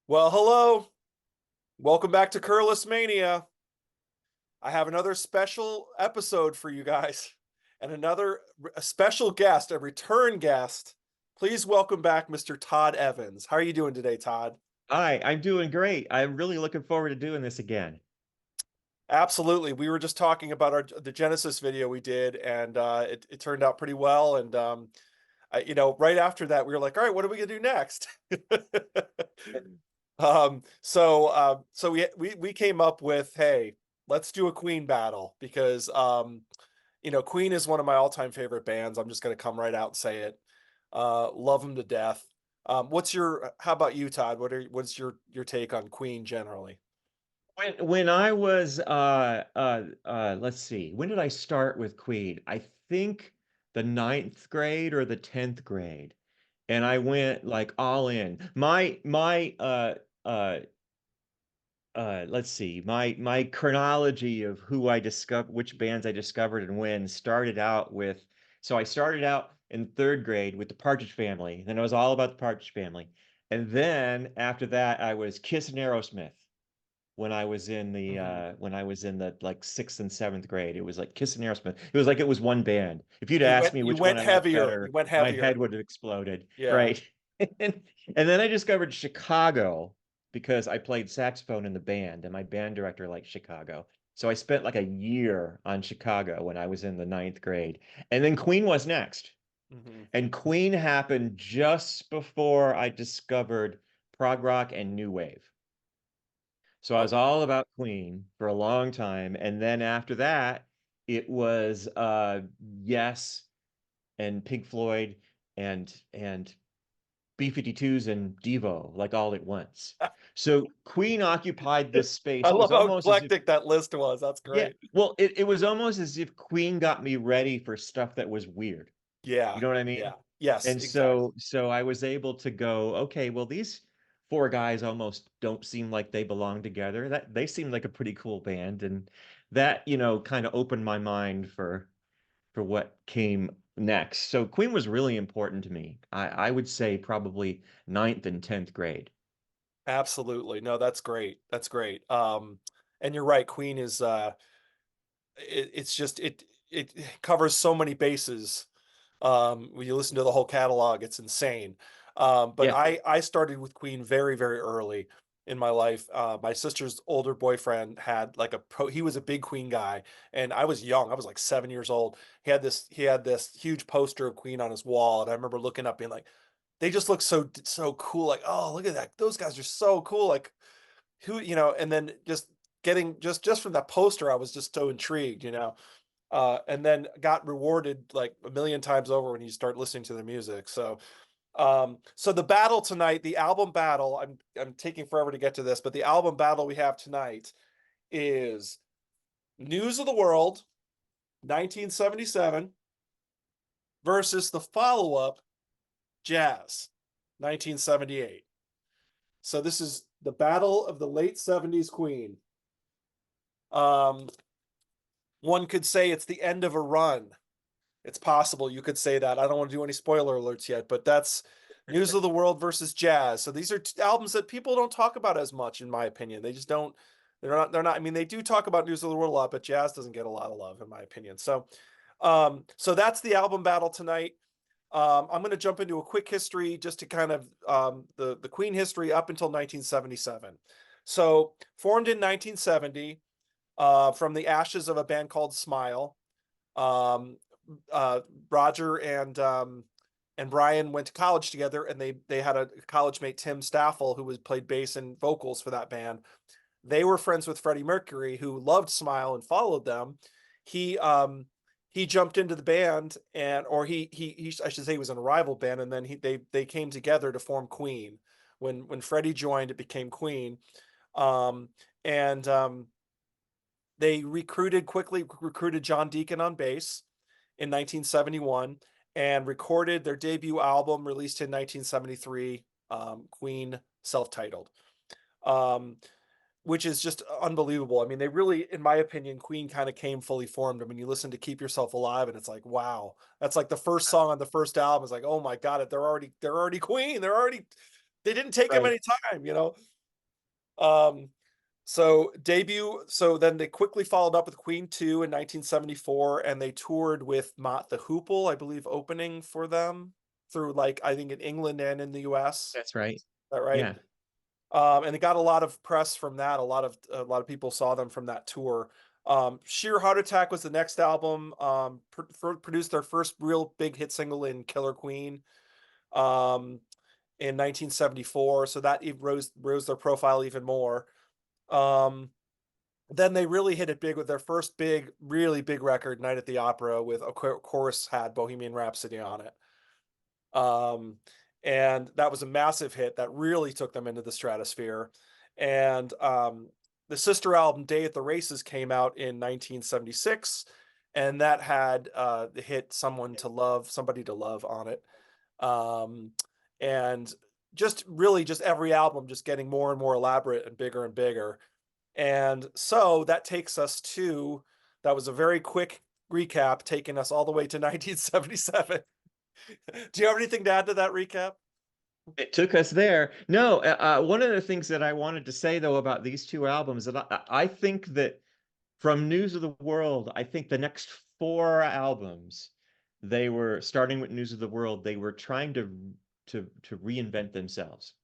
Well, hello. Welcome back to Curless Mania. I have another special episode for you guys and a special guest, a return guest. Please welcome back Mr. Todd Evans. How are you doing today, Todd? Hi, I'm doing great. I'm really looking forward to doing this again. Absolutely. We were just talking about the Genesis video we did, and it turned out pretty well. And right after that, we were like, "All right, what are we gonna do next?" So we came up with, hey, let's do a Queen battle because Queen is one of my all-time favorite bands. I'm just gonna come right out and say it. Love them to death. How about you, Todd? What's your take on Queen generally? When I was let's see, when did I start with Queen? I think the ninth grade or the 10th grade. And I went like all in. Let's see, my chronology of who I discovered, which bands I discovered and when started out with. So I started out in third grade with the Partridge Family. Then I was all about the Partridge Family. And then after that, I was Kiss and Aerosmith. Hmm. When I was in the like sixth and seventh grade. It was like Kiss and Aerosmith. It was like it was one band. If you'd asked me You which one went I liked heavier. You better, went my heavier. head would have exploded. Yeah. Right. And then I discovered Chicago because I played saxophone in the band and my band director liked Chicago. So I spent like a year on Chicago when I was in the ninth grade. And then Queen was next. Hmm. And Queen happened just before I discovered prog rock and new wave. So I was Okay. all about Queen for a long time. And then after that, it was Yes and Pink Floyd and B-52s and Devo, like all at once. So Queen occupied this I space. It was love how almost as if, eclectic that list was. That's yeah, great. well, it was almost as if Queen got me ready for stuff that was weird. Yeah. You know what I Yeah. mean? Yes, And exactly. so I was able to go, okay, well, these four guys almost don't seem like they belong together. That they seem like a pretty cool band. And that, kind of opened my mind for what came next. So Queen was really important to me. I would say probably ninth and 10th grade. Absolutely. No, that's great. That's great. And you're right. Queen is it's just it covers so many bases. When you listen to the whole catalog, it's insane. But Yeah. I started with Queen very, very early in my life. My sister's older boyfriend had like he was a big Queen guy, and I was young. I was like 7 years old. He had this huge poster of Queen on his wall, and I remember looking up being like, they just look so cool. Like, oh, look at that. Those guys are so cool. Like and then just getting just from that poster, I was just so intrigued. And then got rewarded like a million times over when you start listening to the music. So the battle tonight, the album battle, I'm taking forever to get to this, but the album battle we have tonight is News of the World, 1977, versus the follow-up, Jazz, 1978. So this is the battle of the late 70s Queen. Um, one could say it's the end of a run. It's possible you could say that. I don't want to do any spoiler alerts yet, but that's News of the World versus Jazz. So these are albums that people don't talk about as much, in my opinion. They just don't. They're not. I mean, they do talk about News of the World a lot, but Jazz doesn't get a lot of love, in my opinion. So that's the album battle tonight. I'm going to jump into a quick history just to kind of the Queen history up until 1977. So formed in 1970 from the ashes of a band called Smile. Um, Roger and Brian went to college together, and they had a college mate, Tim Staffel, who was played bass and vocals for that band. They were friends with Freddie Mercury, who loved Smile and followed them. He he jumped into the band, and or he I should say he was in a rival band, and then they came together to form Queen. When Freddie joined, it became Queen. Um, and They quickly recruited John Deacon on bass in 1971 and recorded their debut album released in 1973, Queen self-titled, um, which is just unbelievable. I mean, they really, in my opinion, Queen kind of came fully formed. I mean, you listen to Keep Yourself Alive and it's like, wow, that's like the first song on the first album. It's like, oh my God, they're already Queen. They didn't take them Right. any time. Um, so debut. So then they quickly followed up with Queen 2 in 1974, and they toured with Mott the Hoople, I believe, opening for them through like I think in England and in the US. That's right. Is that right? Yeah. And they got a lot of press from that. A lot of people saw them from that tour. Sheer Heart Attack was the next album. Produced their first real big hit single in Killer Queen um, in 1974. So that rose their profile even more. Um, then they really hit it big with their first big, really big record, Night at the Opera, with of course had Bohemian Rhapsody on it. Um, and that was a massive hit that really took them into the stratosphere. And the sister album Day at the Races came out in 1976, and that had the hit Somebody to Love on it. Um, and just really just every album just getting more and more elaborate and bigger and bigger. And so that takes us to that was a very quick recap, taking us all the way to 1977. Do you have anything to add to that recap? It took us there. No, one of the things that I wanted to say though about these two albums that I think that from News of the World, I think the next four albums, they were starting with News of the World, they were trying to reinvent themselves.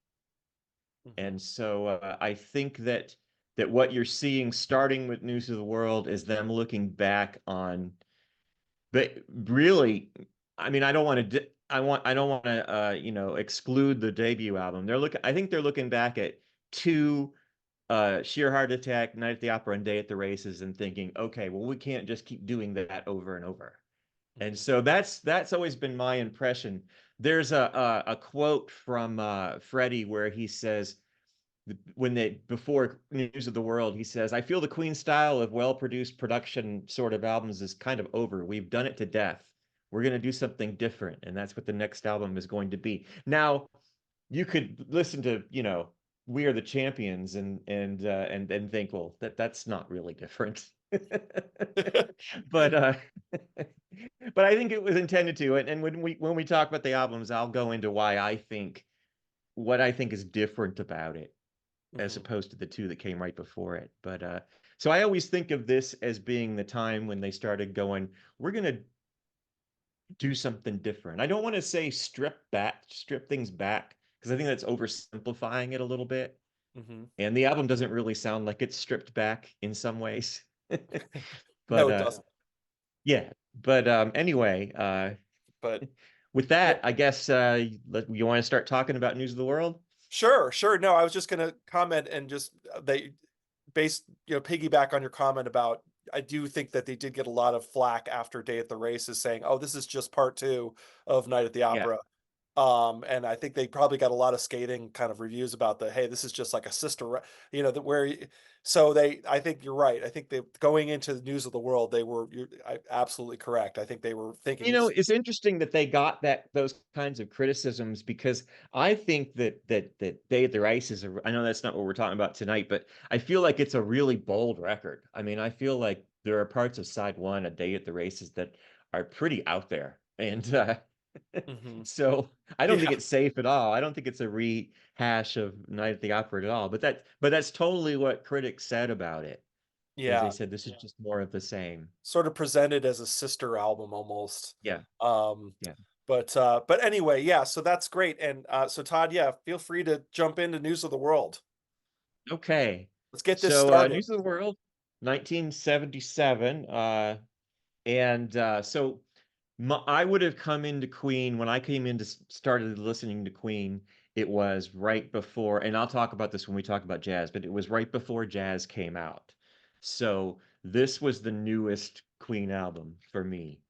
Mhm, And so I think that what you're seeing starting with News of the World is them looking back on, but really, I mean, I don't want to exclude the debut album. I think they're looking back at two Sheer Heart Attack, Night at the Opera, and Day at the Races, and thinking, okay, well, we can't just keep doing that over and over. And mhm, so that's always been my impression. There's a quote from Freddie where he says, when they before News of the World, he says, "I feel the Queen style of well-produced production sort of albums is kind of over. We've done it to death. We're going to do something different, and that's what the next album is going to be." Now, you could listen to, We Are the Champions and think, well, that's not really different. But but I think it was intended to. And when we talk about the albums, I'll go into why I think what I think is different about it as mhm, opposed to the two that came right before it. But so I always think of this as being the time when they started going, we're going to do something different. I don't want to say strip things back, because I think that's oversimplifying it a little bit. mhm. And the album doesn't really sound like it's stripped back in some ways. No, But it doesn't. yeah, but anyway, But with yeah, that, I guess you want to start talking about News of the World? sure, sure. No, I was just gonna comment and just they based, piggyback on your comment about I do think that they did get a lot of flack after Day at the Races saying, "Oh, this is just part two of Night at the Yeah. Opera." And I think they probably got a lot of scathing kind of reviews about hey, this is just like a that so I think you're right. I think they going into the News of the World, you're absolutely correct. I think they were thinking, It's interesting that they got those kinds of criticisms, because I think that Day at the Races, I know that's not what we're talking about tonight, but I feel like it's a really bold record. I mean, I feel like there are parts of side one, A Day at the Races, that are pretty out there. And Mhm. so I don't think Yeah, it's safe at all. I don't think it's a rehash of Night at the Opera at all. But that's totally what critics said about it, is they yeah, said this is just more of the same. sort of presented as a sister album almost. Yeah. Um, Yeah. but anyway, yeah, so that's great. And so Todd, yeah, feel free to jump into News of the World. Okay. Let's get this So, started. News of the World, 1977. And so I would have come into Queen when I came into started listening to Queen. It was right before, and I'll talk about this when we talk about jazz, but it was right before jazz came out. So this was the newest Queen album for me.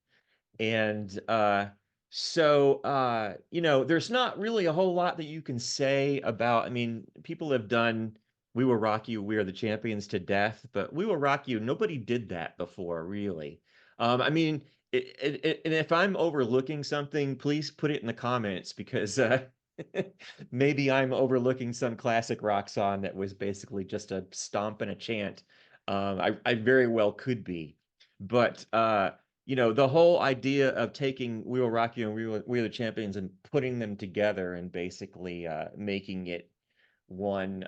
And there's not really a whole lot that you can say about, I mean, people have done We Will Rock You, We Are the Champions to death, but We Will Rock You, nobody did that before, really. I mean, and if I'm overlooking something, please put it in the comments, because maybe I'm overlooking some classic rock song that was basically just a stomp and a chant. I very well could be. But the whole idea of taking We Will Rock You and We Are the Champions and putting them together and basically making it one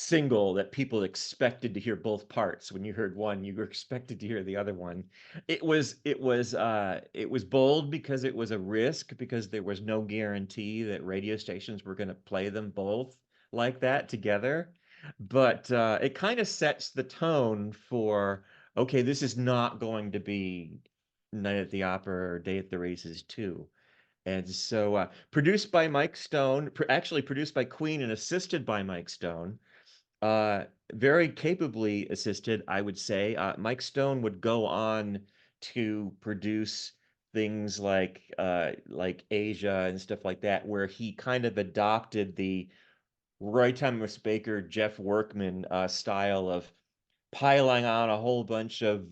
single that people expected to hear both parts. When you heard one, you were expected to hear the other one. It was bold because it was a risk, because there was no guarantee that radio stations were going to play them both like that together. But it kind of sets the tone for, okay, this is not going to be Night at the Opera or Day at the Races too. And so, produced by Mike Stone, actually produced by Queen and assisted by Mike Stone, very capably assisted, I would say. Mike Stone would go on to produce things like Asia and stuff like that, where he kind of adopted the Roy Thomas Baker, Jeff Workman style of piling on a whole bunch of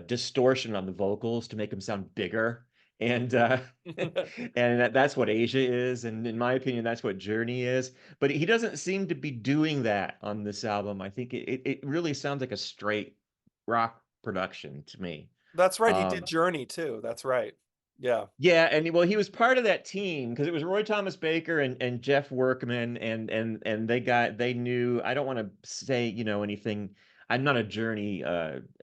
distortion on the vocals to make them sound bigger. And and that's what Asia is, and in my opinion, that's what Journey is. But he doesn't seem to be doing that on this album. I think it really sounds like a straight rock production to me. That's right. He did Um, Journey too. That's right. Yeah. yeah, and well, he was part of that team because it was Roy Thomas Baker and Jeff Workman, and they knew. I don't want to say anything. I'm not a Journey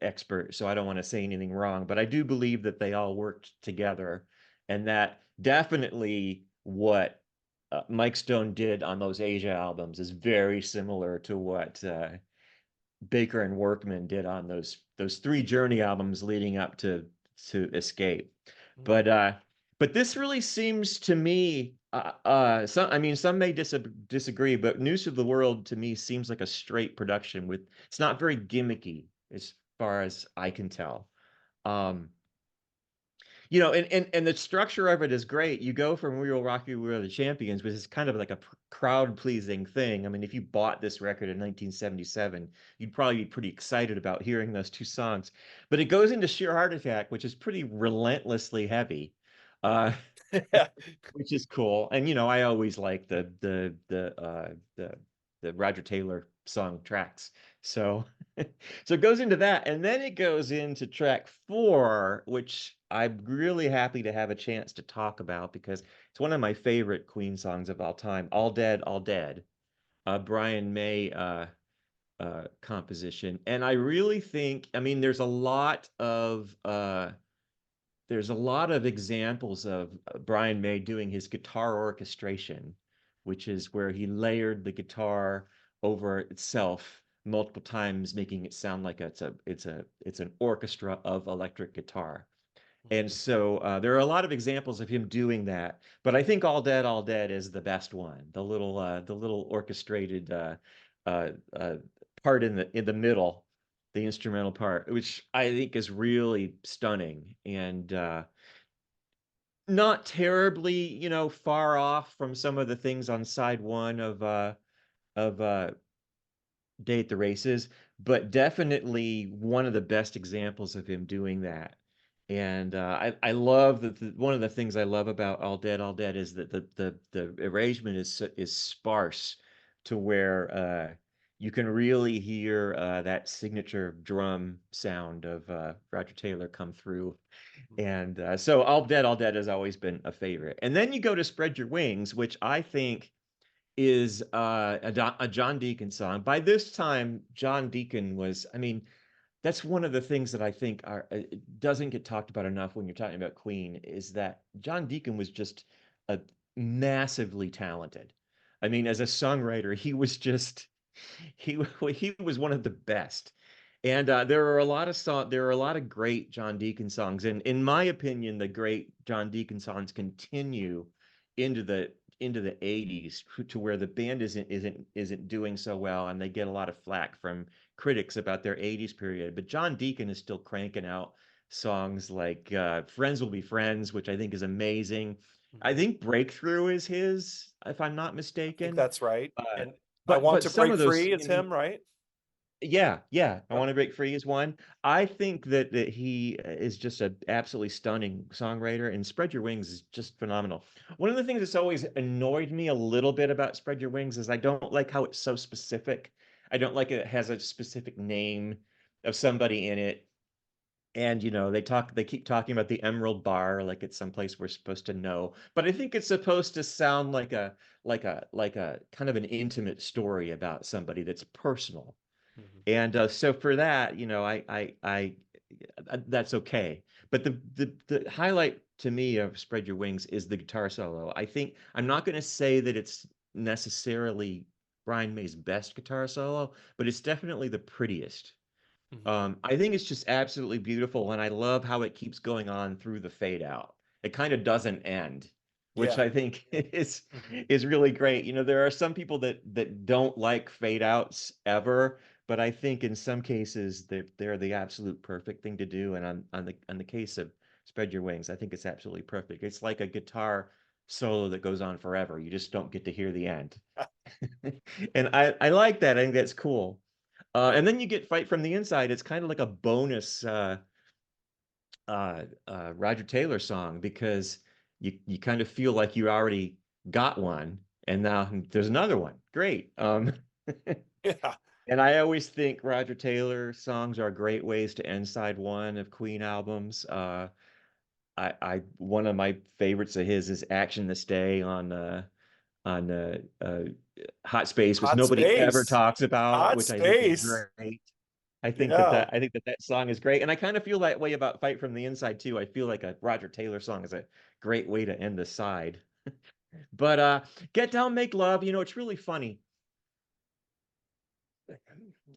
expert, so I don't want to say anything wrong, but I do believe that they all worked together, and that definitely what Mike Stone did on those Asia albums is very similar to what Baker and Workman did on those three Journey albums leading up to Escape. Mhm. But this really seems to me, some I mean some may disagree, but News of the World to me seems like a straight production with it's not very gimmicky as far as I can tell. Um, and the structure of it is great. You go from We Will Rock You, We Are the Champions, which is kind of like a crowd pleasing thing. I mean, if you bought this record in 1977, you'd probably be pretty excited about hearing those two songs. But it goes into Sheer Heart Attack, which is pretty relentlessly heavy. Uh, Yeah. which is cool. And I always like the Roger Taylor song tracks. So so it goes into that, and then it goes into track 4, which I'm really happy to have a chance to talk about because it's one of my favorite Queen songs of all time. All Dead, All Dead. Brian May composition. And I really think, I mean, there's a lot of examples of Brian May doing his guitar orchestration, which is where he layered the guitar over itself multiple times, making it sound like it's an orchestra of electric guitar. And Mhm. so there are a lot of examples of him doing that, but I think All Dead is the best one. The little orchestrated uh, uh, part in the middle, the instrumental part, which I think is really stunning and not terribly, far off from some of the things on side one of Day at the Races, but definitely one of the best examples of him doing that. And I love that one of the things I love about All Dead is that the arrangement is sparse to where you can really hear that signature drum sound of Roger Taylor come through. Mhm. And so All Dead has always been a favorite. And then you go to Spread Your Wings, which I think is a John Deacon song. By this time, John Deacon was, I mean, that's one of the things that I think doesn't get talked about enough when you're talking about Queen is that John Deacon was just a massively talented. I mean, as a songwriter, he was just he he was one of the best. And there are a lot of great John Deacon songs, and in my opinion, the great John Deacon songs continue into the 80s to where the band isn't doing so well, and they get a lot of flack from critics about their 80s period. But John Deacon is still cranking out songs like Friends Will Be Friends, which I think is amazing. I Mhm. think Breakthrough is his, if I'm not I think mistaken. that's right. Uh, And I but Want but to some Break of those, Free, it's him, right? yeah, I Yeah. Want to Break Free is one. I think that he is just an absolutely stunning songwriter, and Spread Your Wings is just phenomenal. One of the things that's always annoyed me a little bit about Spread Your Wings is I don't like how it's so specific. I don't like it has a specific name of somebody in it. And they keep talking about the Emerald Bar like it's someplace we're supposed to know, but I think it's supposed to sound like a kind of an intimate story about somebody that's personal. Mhm. And so for that, that's okay. But the highlight to me of Spread Your Wings is the guitar solo. I think I'm not going to say that it's necessarily Brian May's best guitar solo, but it's definitely the prettiest. Mhm. I think it's just absolutely beautiful, and I love how it keeps going on through the fade out. It kind of doesn't end, which Yeah. I think is Mhm. is really great. There are some people that don't like fade outs ever, but I think in some cases they're the absolute perfect thing to do. And on the case of Spread Your Wings, I think it's absolutely perfect. It's like a guitar solo that goes on forever. You just don't get to hear the end. And I like that. I think that's cool. Yeah. And then you get Fight from the Inside. It's kind of like a bonus Roger Taylor song because you kind of feel like you already got one, and now there's another one. Great. Yeah. And I always think Roger Taylor songs are great ways to end side one of Queen albums. I one of my favorites of his is Action This Day on Hot Space, which Hot nobody ever space. talks about, Hot which I think is space. great. I think that Yeah. that I think that that song is great, and I kind of feel that way about Fight from the Inside too. I feel like a Roger Taylor song is a great way to end the side. But Get Down, Make Love, it's really funny.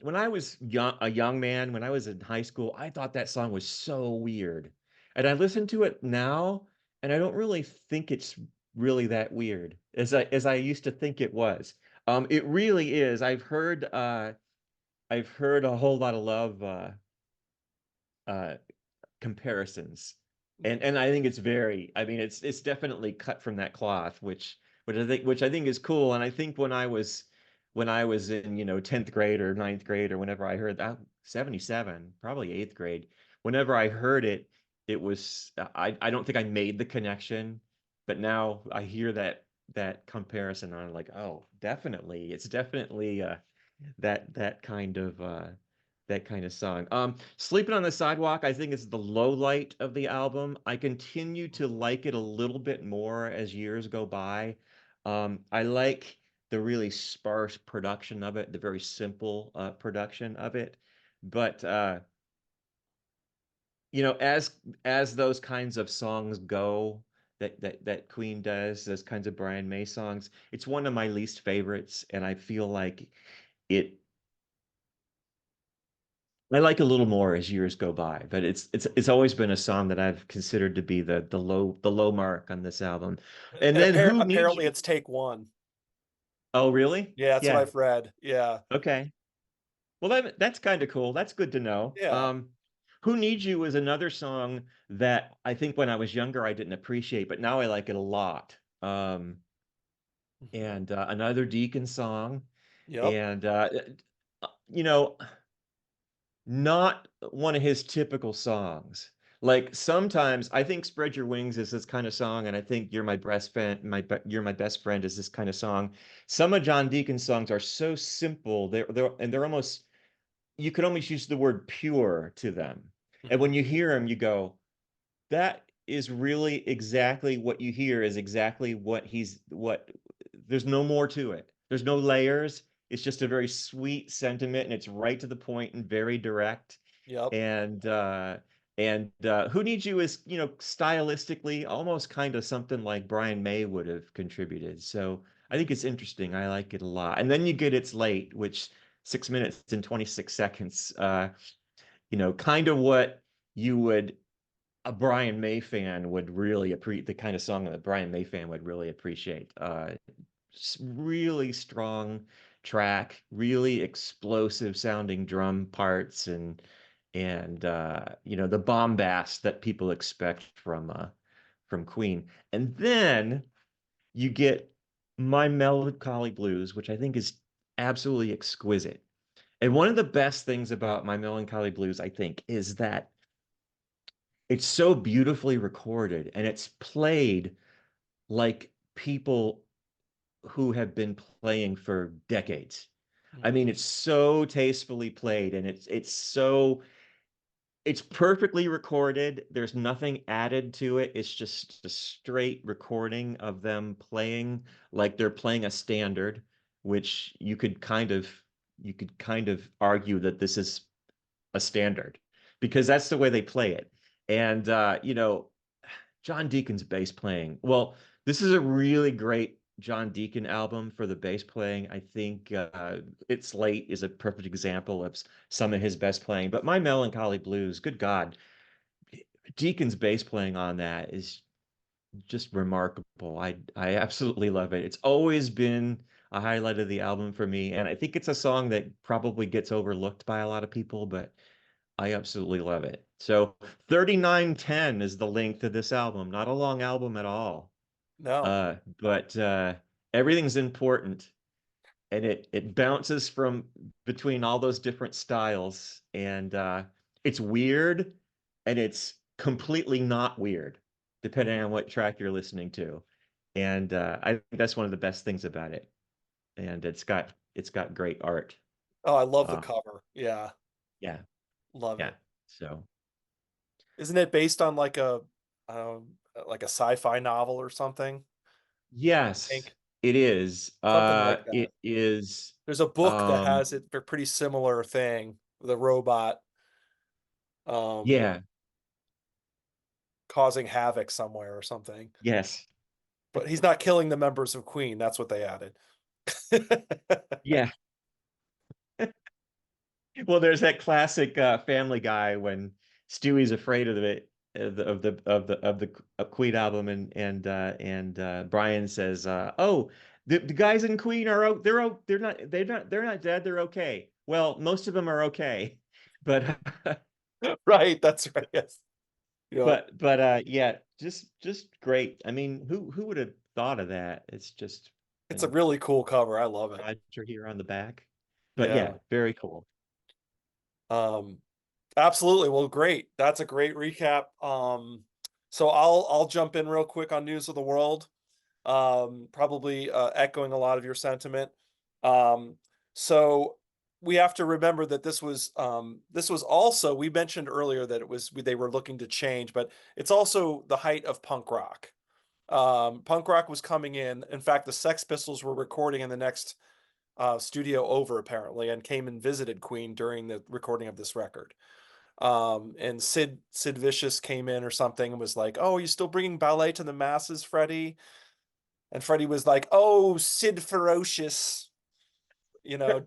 When I was a young man, when I was in high school, I thought that song was so weird. And I listen to it now, and I don't really think it's really that weird as I used to think it was. It really is. I've heard a whole lot of love uh comparisons. And I think it's very, I mean, it's definitely cut from that cloth, which I think is cool. And I think when I was in, 10th grade or ninth grade or whenever I heard that, 77, probably eighth grade, whenever I heard it, it was I don't think I made the connection, but now I hear that comparison and I'm like, oh, definitely. It's definitely that that kind of uh that kind of song. Sleeping on the Sidewalk, I think is the low light of the album. I continue to like it a little bit more as years go by. I like the really sparse production of it, the very simple production of it. But as those kinds of songs go, that Queen does, those kinds of Brian May songs, it's one of my least favorites, and I feel like it I like a little more as years go by, but it's always been a song that I've considered to be the low mark on this album. And And then Who Needs apparently You? it's take one. Oh, really? Yeah, that's what Yeah. I've read. Yeah. Okay. Well, that's kind of cool. That's good to know. Yeah. Who Needs You is another song that I think when I was younger I didn't appreciate, but now I like it a lot. Mhm. And another Deacon song, Yep. and you know. not one of his typical songs. Like sometimes I think Spread Your Wings is this kind of song, and I think You're My Best Friend is this kind of song. Some of John Deacon's songs are so simple, they're almost you could almost use the word pure to them. And Mhm. when you hear them, you go, that is really exactly what you hear is exactly what there's no more to it. There's no layers. It's just a very sweet sentiment and it's right to the point and very direct. Yep. And Who Needs You is, stylistically almost kind of something like Brian May would have contributed. So I think it's interesting. I like it a lot. And then you get It's Late, which 6 minutes and 26 seconds, kind of what you would a Brian May fan would really appreciate the kind of song that a Brian May fan would really appreciate. Really strong track, really explosive sounding drum parts, and the bombast that people expect from Queen. And then you get My Melancholy Blues, which I think is absolutely exquisite. And one of the best things about My Melancholy Blues, I think, is that it's so beautifully recorded and it's played like people who have been playing for decades. I Mhm. mean, it's so tastefully played and it's so it's perfectly recorded. There's nothing added to it. It's just a straight recording of them playing like they're playing a standard, which you could kind of argue that this is a standard because that's the way they play it. And John Deacon's bass playing. Well, this is a really great John Deacon album for the bass playing. I think It's Late is a perfect example of some of his best playing. But My Melancholy Blues, good God, Deacon's bass playing on that is just remarkable. I absolutely love it. It's always been a highlight of the album for me, and I think it's a song that probably gets overlooked by a lot of people, but I absolutely love it. So 39:10 is the length of this album. Not a long album at all. No. But everything's important and it bounces from between all those different styles and it's weird and it's completely not weird depending Mhm. on what track you're listening to. And I think that's one of the best things about it. And it's got great art. Oh, I love the Uh, cover. Yeah, yeah, love yeah. it. So Isn't it based on like a sci-fi novel or something? I yes, think it is. something like that. It is. There's a book that Um, has it a pretty similar thing with a robot um yeah, causing havoc somewhere or something. yes, But he's not killing the members of Queen. That's what they added. yeah. Well, there's that classic Family Guy when Stewie's afraid of it of the Queen album, and Brian says, "Oh, the guys in Queen are they're not dead. They're okay. Well, most of them are okay, but Right, that's right. Yes. Yep. yeah, just great. I mean, who would have thought of that? It's just It's a and really cool cover. I love it. Roger here on the back, but Yeah. yeah, very cool. Um, absolutely. Well, great. That's a great recap. So I'll jump in real quick on news of the world. Probably echoing a lot of your sentiment. Um, so we have to remember that this was also we mentioned earlier that they were looking to change, but it's also the height of punk rock. Punk rock was coming in. In fact, the Sex Pistols were recording in the next studio over apparently, and came and visited Queen during the recording of this record. And Sid Vicious came in or something and was like, "Oh, are you still bringing ballet to the masses, Freddie?" And Freddie was like, "Oh, Sid Ferocious, you know,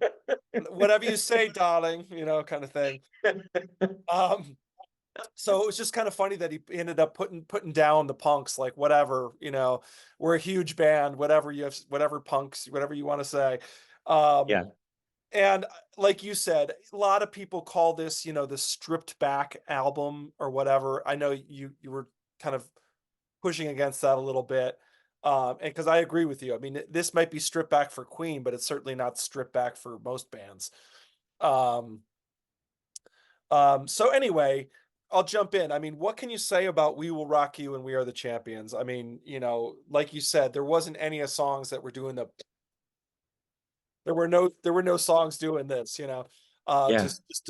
whatever you say, darling," kind of thing. Um, so it was just kind of funny that he ended up putting down the punks, like whatever, we're a huge band, whatever you have, whatever punks, whatever you want to say. Um, Yeah, and like you said, a lot of people call this, the stripped back album or whatever. I know you were kind of pushing against that a little bit. And because I agree with you. I mean, this might be stripped back for Queen, but it's certainly not stripped back for most bands. Um, so anyway, I'll jump in. I mean, what can you say about We Will Rock You and We Are the Champions? I mean, like you said, there wasn't any of songs that were doing there were no songs doing this, yeah.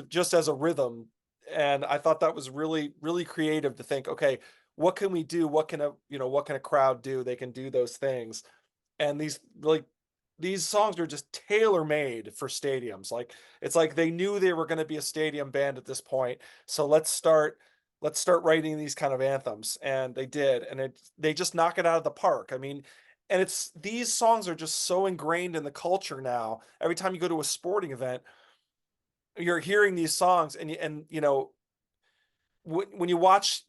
just as a rhythm. And I thought that was really, really creative to think, okay, what can we do? What can a crowd do? They can do those things. And these songs are just tailor made for stadiums. Like it's like they knew they were going to be a stadium band at this point. So let's start writing these kind of anthems. And they did. And they just knock it out of the park. I mean, and it's these songs are just so ingrained in the culture now. Every time you go to a sporting event, you're hearing these songs and when you watch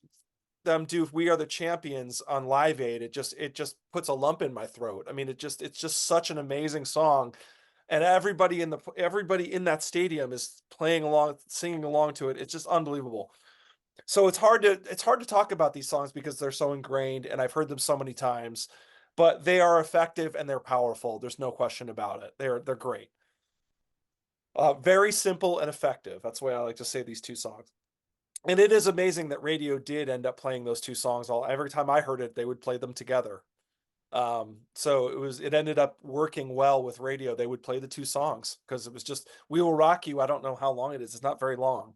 them do "We Are the Champions" on Live Aid, it just puts a lump in my throat. I mean, it's just such an amazing song, and everybody in that stadium is playing along, singing along to it. It's just unbelievable. So it's hard to talk about these songs because they're so ingrained, and I've heard them so many times, but they are effective and they're powerful. There's no question about it. They're great. Very simple and effective. That's the way I like to say these two songs. And it is amazing that radio did end up playing those two songs all every time I heard it, they would play them together. So it ended up working well with radio. They would play the two songs because it was just We Will Rock You. I don't know how long it is. It's not very long.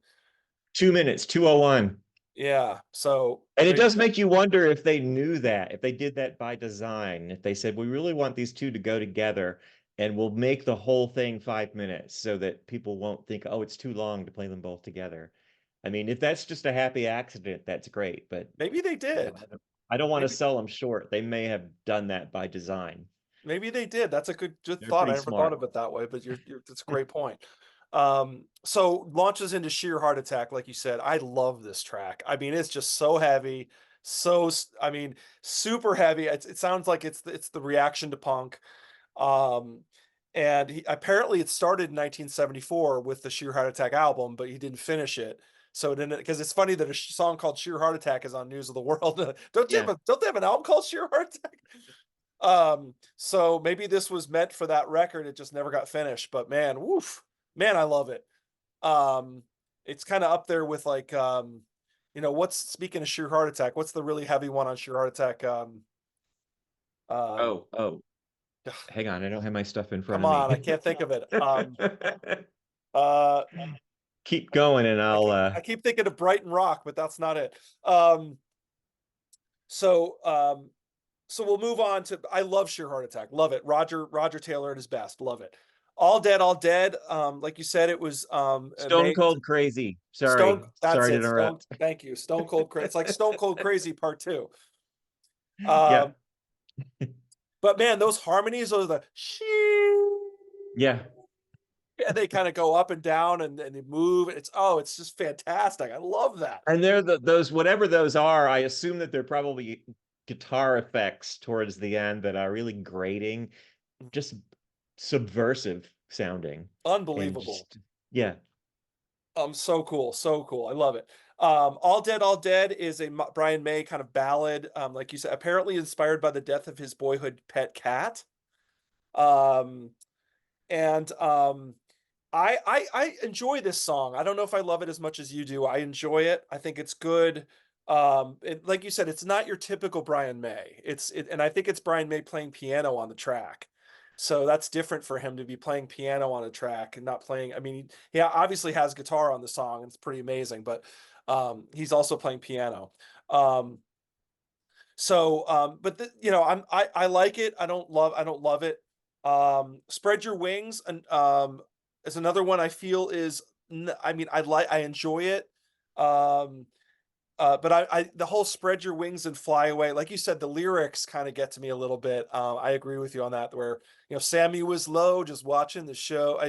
2 minutes, 2:01. Yeah. So And it there you does make you wonder if they knew that, if they did that by design, if they said, we really want these two to go together and we'll make the whole thing 5 minutes so that people won't think, oh, it's too long to play them both together. I mean, if that's just a happy accident, that's great. But maybe they you know, did. I don't want to Maybe sell them short. They may have done that by design. maybe they did. That's a good They're thought. I pretty never thought smart. of it that way, but that's a great point. So launches into Sheer Heart Attack, like you said. I love this track. I mean, it's just so heavy, I mean, super heavy. It sounds like it's the reaction to punk. Um, and apparently it started in 1974 with the Sheer Heart Attack album, but he didn't finish it. So it didn't, because it's funny that a song called Sheer Heart Attack is on News of the World. Yeah. Don't they have an album called Sheer Heart Attack? So maybe this was meant for that record. It just never got finished. But man, woof, man, I love it. Um, it's kind of up there with like what's speaking of Sheer Heart Attack, what's the really heavy one on Sheer Heart Attack? Um, Oh, hang on. I don't have my stuff in front come of on, I me. can't think of it. Uh, Keep going and I keep thinking of Brighton Rock, but that's not it. Um, so um, so we'll move on to, I love Sheer Heart Attack. Love it. Roger Taylor at his best. Love it. All Dead. Like you said, it was Stone made Cold Crazy. Sorry. That's Sorry to it. Stone. interrupt. Thank you. Stone Cold Crazy. It's like Stone Cold Crazy Part 2. Yeah. Um, but man, those harmonies are the Yeah. and they kind of go up and down and they move. It's just fantastic. I love that. And they're those, whatever those are, I assume that they're probably guitar effects towards the end that are really grating, just subversive sounding. And Unbelievable. just, yeah. So cool, so cool. I love it. All Dead is a Brian May kind of ballad, like you said, apparently inspired by the death of his boyhood pet cat. Um, and I enjoy this song. I don't know if I love it as much as you do. I enjoy it. I think it's good. Like you said, it's not your typical Brian May. And I think it's Brian May playing piano on the track. So that's different for him to be playing piano on a track and not playing. I mean, he obviously has guitar on the song, and it's pretty amazing, but he's also playing piano. Um, but I like it. I don't love it. Spread Your Wings and is another one I feel is I mean, I enjoy it. Um but the whole Spread Your Wings and Fly Away, like you said, the lyrics kind of get to me a little bit. I agree with you on that, where Sammy was low just watching the show.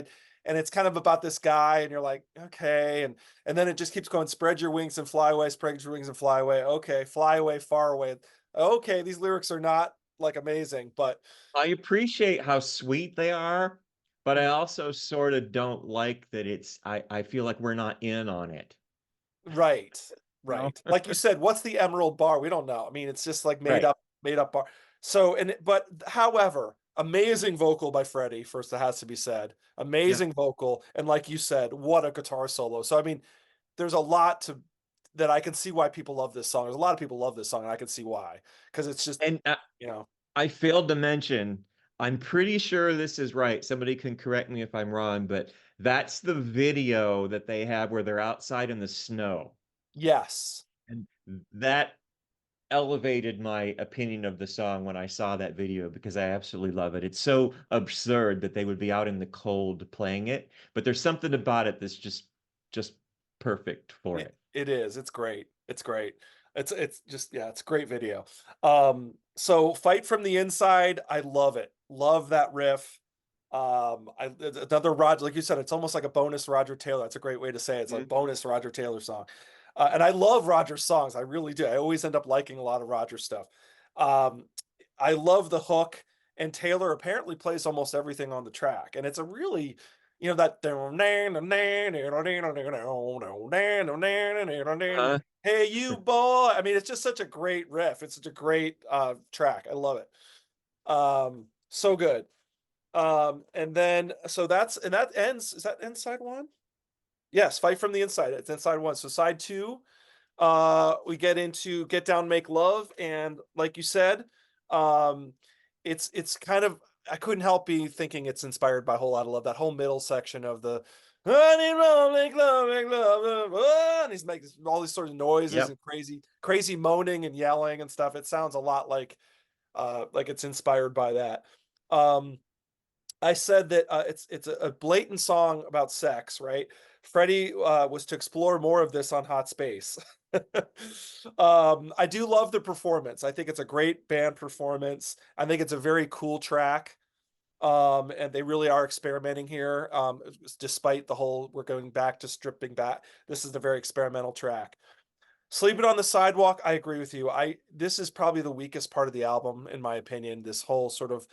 And it's kind of about this guy, and you're like, okay, and then it just keeps going, spread your wings and fly away, spread your wings and fly away. Okay, fly away, far away. Okay, these lyrics are not like amazing, but I appreciate how sweet they are, but I Mhm. also sort of don't like that I feel like we're not in on it. Right, No. right. Like you said, what's the Emerald Bar? We don't know. I mean, it's just like Right. made up bar. So, but however, amazing vocal by Freddie. First, it has to be said, Yeah. amazing vocal, and like you said, what a guitar solo. So, I mean, there's a lot to that I can see why people love this song. There's a lot of people love this song, and I can see why, because it's just And you know, I failed to mention, I'm pretty sure this is right. Somebody can correct me if I'm wrong, but that's the video that they have where they're outside in the snow. yes, And that elevated my opinion of the song when I saw that video because I absolutely love it. It's so absurd that they would be out in the cold playing it, but there's something about it that's just perfect for it. it is. It's great. It's great. It's just yeah, it's a great video. So Fight from the Inside, I love it. Love that riff. Another Roger, like you said, it's almost like a bonus Roger Taylor. That's a great way to say it. It's like Mhm. bonus Roger Taylor song. And I love Roger's songs. I really do. I always end up liking a lot of Roger stuff. Um, I love the hook, and Taylor apparently plays almost everything on the track. And it's a really, that Uh, hey you boy. I mean, it's just such a great riff. It's such a great track. I love it. So good. And then so that ends, is that inside one? Yes, Fight from the Inside. It's inside one. So side two, we get into Get Down, Make Love, and like you said, um, it's kind of, I couldn't help be thinking it's inspired by a Whole Lot of Love. That whole middle section of the I need love, make love, and he's making all these sort of noises Yep. and crazy moaning and yelling and stuff. It sounds a lot like it's inspired by that. Um, I said that it's a blatant song about sex, right? Freddie was to explore more of this on Hot Space. I do love the performance. I think it's a great band performance. I think it's a very cool track. And they really are experimenting here. Despite the whole we're going back to stripping back. This is a very experimental track. Sleeping on the Sidewalk, I agree with you. I This is probably the weakest part of the album, in my opinion. This whole sort of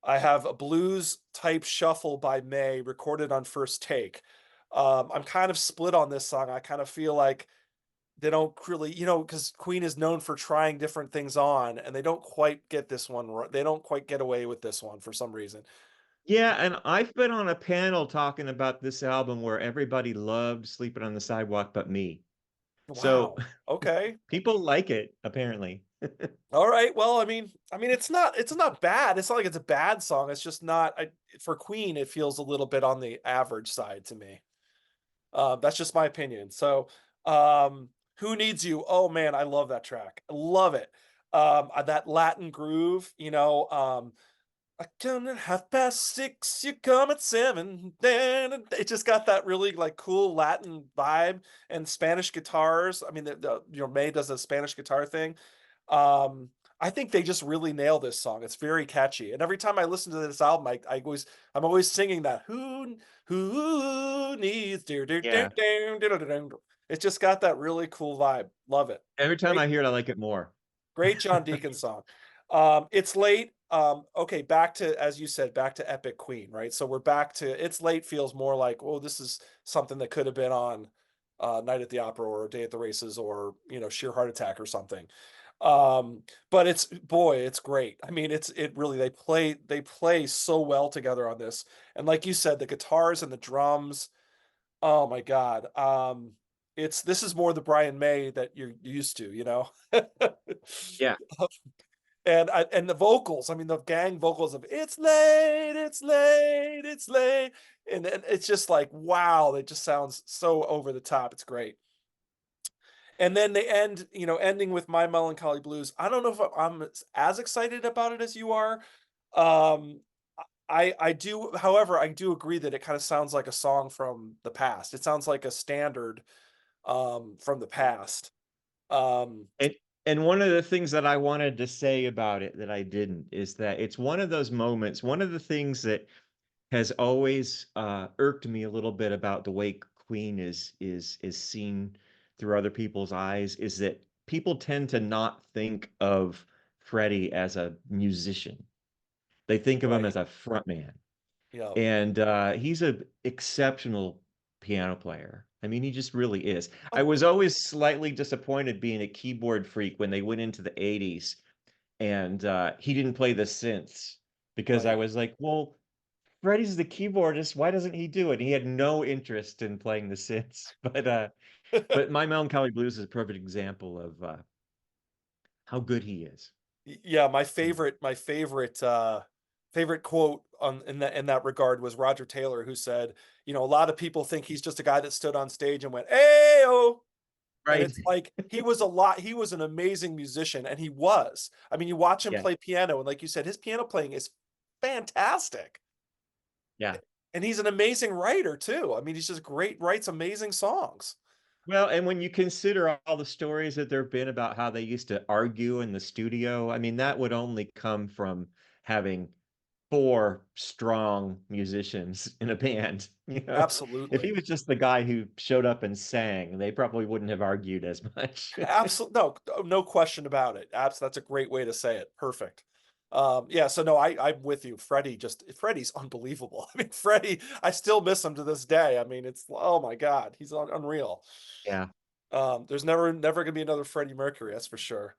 I have a blues type shuffle by May recorded on first take. I'm kind of split on this song. I kind of feel like they don't really, because Queen is known for trying different things on, and they don't quite get this one. They don't quite get away with this one for some reason. Yeah, and I've been on a panel talking about this album where everybody loved Sleeping on the Sidewalk but me. So Wow. Okay. people like it, apparently. All right. Well, I mean, it's not bad. It's not like it's a bad song. It's just not. For Queen, it feels a little bit on the average side to me. That's just my opinion. So, Who Needs You? Oh man, I love that track. I love it. That Latin groove, I come at 6:30, you come at 7. It just got that really like cool Latin vibe and Spanish guitars. I mean, May does a Spanish guitar thing. Um, I think they just really nail this song. It's very catchy, and every time I listen to this album, I'm always singing that who needs dear dear dear Yeah. dear dear dear dear. It's just got that really cool vibe. Love it. Every time Great I hear it, I like it more. Great John Deacon song. It's late. Okay, back to, as you said, back to Epic Queen, right? So we're back to It's Late feels more like, oh, this is something that could have been on Night at the Opera or Day at the Races or, Sheer Heart Attack or something. But it's great. I mean, it really they play so well together on this. And like you said, the guitars and the drums, oh my God. This is more the Brian May that you're used to, you know? Yeah. And the vocals, I mean, the gang vocals of "It's late, it's late, it's late," and it's just like, wow, it just sounds so over the top. It's great. And then they ending with My Melancholy Blues. I don't know if I'm as excited about it as you are. Um, I do, however, I do agree that it kind of sounds like a song from the past. It sounds like a standard from the past. Um, And and one of the things that I wanted to say about it that I didn't is that it's one of those moments, one of the things that has always irked me a little bit about the way Queen is seen through other people's eyes is that people tend to not think of Freddie as a musician. They think of him right. as a frontman. Yeah. And he's an exceptional piano player. I mean, he just really is. I Oh, was always slightly disappointed being a keyboard freak when they went into the 80s and he didn't play the synths because I right. was like, well, Freddie's the keyboardist. Why doesn't he do it? He had no interest in playing the synths. But My Melancholy Blues is a perfect example of how good he is. Yeah, my Yeah. favorite quote on in that regard was Roger Taylor, who said, a lot of people think he's just a guy that stood on stage and went, "Hey-oh." And Right. it's like he was an amazing musician, and he was. I mean, you watch him Yeah. play piano, and like you said, his piano playing is fantastic. Yeah. And he's an amazing writer too. I mean, he's just great, writes amazing songs. Well, and when you consider all the stories that there have been about how they used to argue in the studio, I mean, that would only come from having four strong musicians in a band. You know, if he Absolutely. was just the guy who showed up and sang, they probably wouldn't have argued as much. Absolutely, no question about it. That's a great way to say it. Perfect. Yeah, so no, I'm with you. Freddie's unbelievable. I mean, Freddie, I still miss him to this day. I mean, it's oh my God, he's unreal. Yeah. There's never gonna be another Freddie Mercury, that's for sure.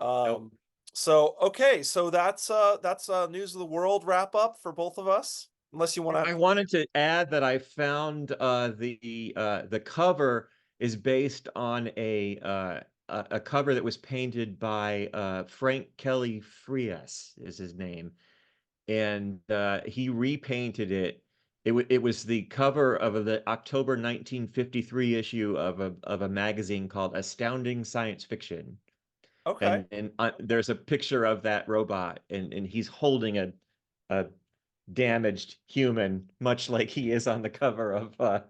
Nope. Um, so okay, so that's news of the world wrap up for both of us. Unless you want I to, wanted to add that I found the cover is based on a cover that was painted by Frank Kelly Frias is his name, and he repainted it it was the cover of the October 1953 issue of a magazine called Astounding Science Fiction. Okay. And there's a picture of that robot, and he's holding a damaged human, much like he is on the cover of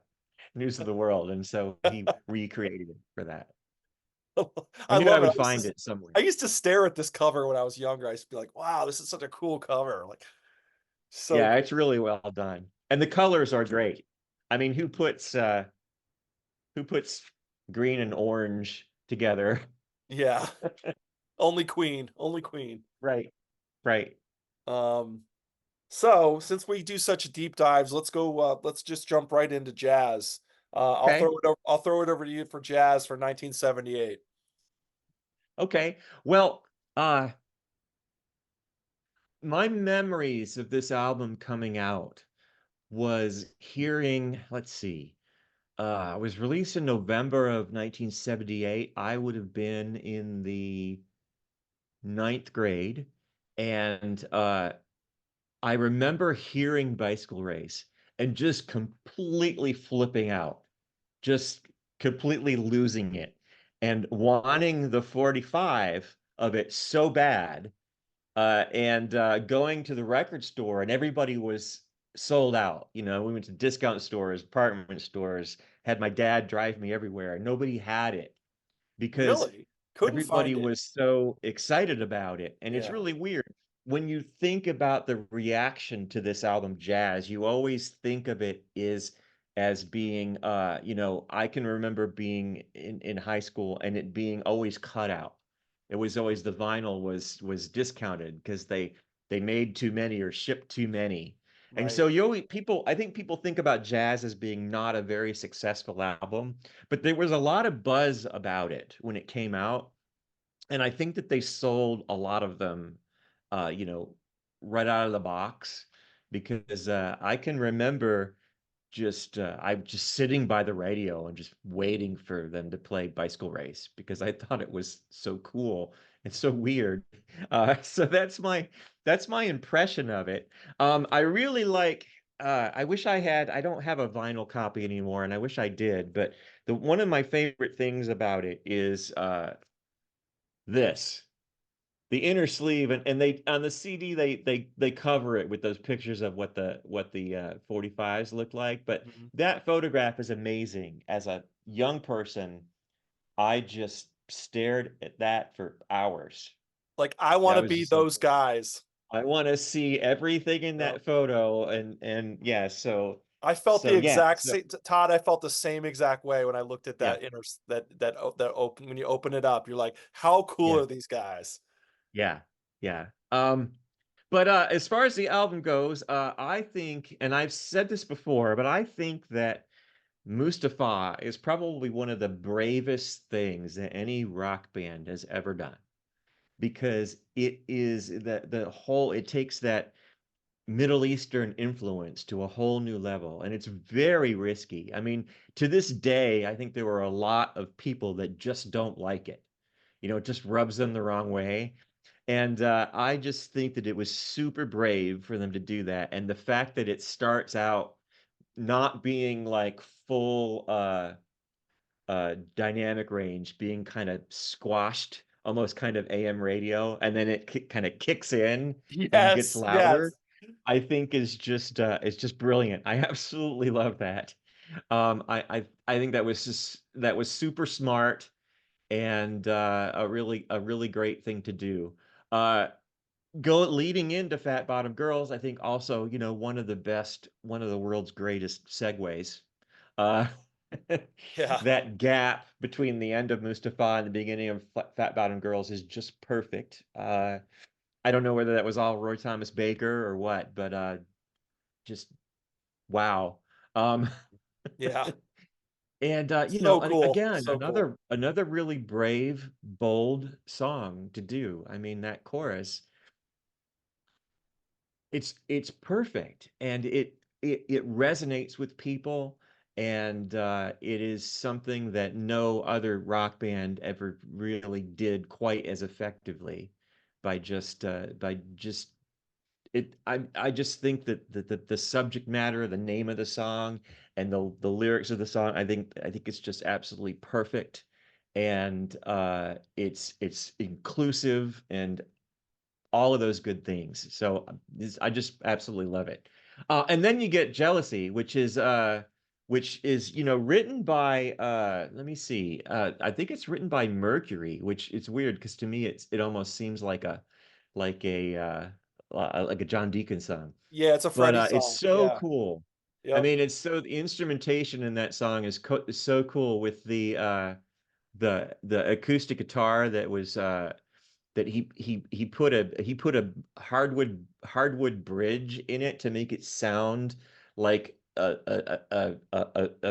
News of the World. And so he recreated it for that. I I knew I love it. would find it somewhere. I used to stare at this cover when I was younger. I used to be like, wow, this is such a cool cover. Like, so Yeah, cool. it's really well done. And the colors are great. I mean, who puts green and orange together? Yeah. Only Queen. Only Queen. Right, right. Um, so since we do such deep dives, let's go let's just jump right into jazz. Okay. I'll throw it over to you for jazz for 1978. Okay. Well, my memories of this album coming out was hearing, let's see, it was released in November of 1978. I would have been in the ninth grade. And I remember hearing Bicycle Race and just completely flipping out, just completely losing it and wanting the 45 of it so bad. And going to the record store, and everybody was sold out. You know, we went to discount stores, apartment stores, had my dad drive me everywhere. Nobody had it because Really? Couldn't everybody find it. was so excited about it. And it's Yeah. really weird. When you think about the reaction to this album, Jazz, you always think of it as being I can remember being in high school and it being always cut out. It was always the vinyl was discounted because they made too many or shipped too many. And Right. so you always people I think people think about Jazz as being not a very successful album, but there was a lot of buzz about it when it came out. And I think that they sold a lot of them, uh, you know, right out of the box because I can remember I'm just sitting by the radio and just waiting for them to play Bicycle Race because I thought it was so cool and so weird. So that's my impression of it. I really like. I wish I don't have a vinyl copy anymore, and I wish I did. But the one of my favorite things about it is this the inner sleeve, and they on the CD they cover it with those pictures of what the 45s look like. But Mhm. that photograph is amazing. As a young person, I just stared at that for hours. Like I want I to was be just like, those guys. I want to see everything in Yep. that photo, and yeah, I felt the yeah, exact so same, Todd. I felt the same exact way when I looked at yeah, that that open when you open it up. You're like, how cool yeah, are these guys? yeah, yeah. But as far as the album goes, I think, and I've said this before, but I think that Mustafa is probably one of the bravest things that any rock band has ever done because it is the whole it takes that Middle Eastern influence to a whole new level, and it's very risky. I mean, to this day, I think there were a lot of people that just don't like it. You know, it just rubs them the wrong way. And I just think that it was super brave for them to do that. And the fact that it starts out not being like full dynamic range, being kind of squashed, almost kind of AM radio, and then it kind of kicks in and gets Yes, louder, yes, I think is just brilliant. I absolutely love that. I think that was super smart and a really great thing to do. Uh, Go leading into Fat Bottom Girls, I think also, you know, one of the world's greatest segues. Uh, yeah, that gap between the end of Mustafa and the beginning of Fat Bottom Girls is just perfect. I don't know whether that was all Roy Thomas Baker or what, but just wow. Um, yeah. and So cool, again, so cool. another really brave, bold song to do. I mean, that chorus. It's perfect and it resonates with people and it is something that no other rock band ever really did quite as effectively by just I just think that the subject matter, the name of the song, and the lyrics of the song, I think it's just absolutely perfect, and it's inclusive and all of those good things. So I just absolutely love it. And then you get Jealousy, which is written by let me see. I think it's written by Mercury, which it's weird because to me it almost seems like a like a John Deacon song. Yeah, it's a But Freddie it's song. so Yeah. cool. I Yep. mean, it's so the instrumentation in that song is so cool with the acoustic guitar that was that he put a hardwood bridge in it to make it sound like a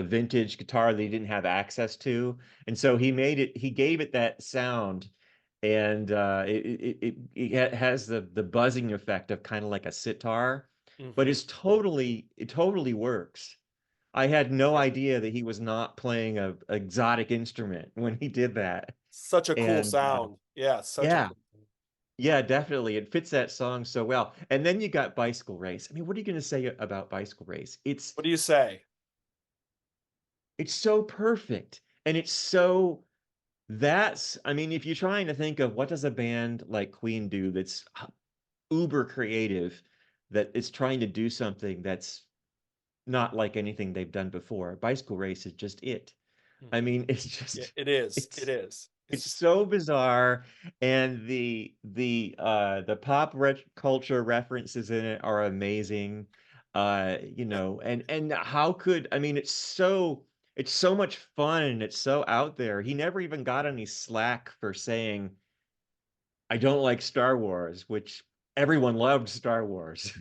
vintage guitar that he didn't have access to, and so he gave it that sound, and it has the buzzing effect of kind of like a sitar, but Hmm. it totally works. I had no Yeah. idea that he was not playing a exotic instrument when he did that. Such a cool And sound. Yeah, such a yeah, cool. yeah, definitely. It fits that song so well. And then you got Bicycle Race. I mean, what are you going to say about Bicycle Race? What do you say? It's so perfect. And it's so that's I mean, if you're trying to think of what does a band like Queen do that's uber creative, that is trying to do something that's not like anything they've done before, Bicycle Race is just it. I Mhm. mean, it's Yeah, just it is. It it's is. It's it's just so bizarre, and the culture references in it are amazing. And how could I mean it's so much fun and it's so out there. He never even got any slack for saying I don't like Star Wars, which everyone loved Star Wars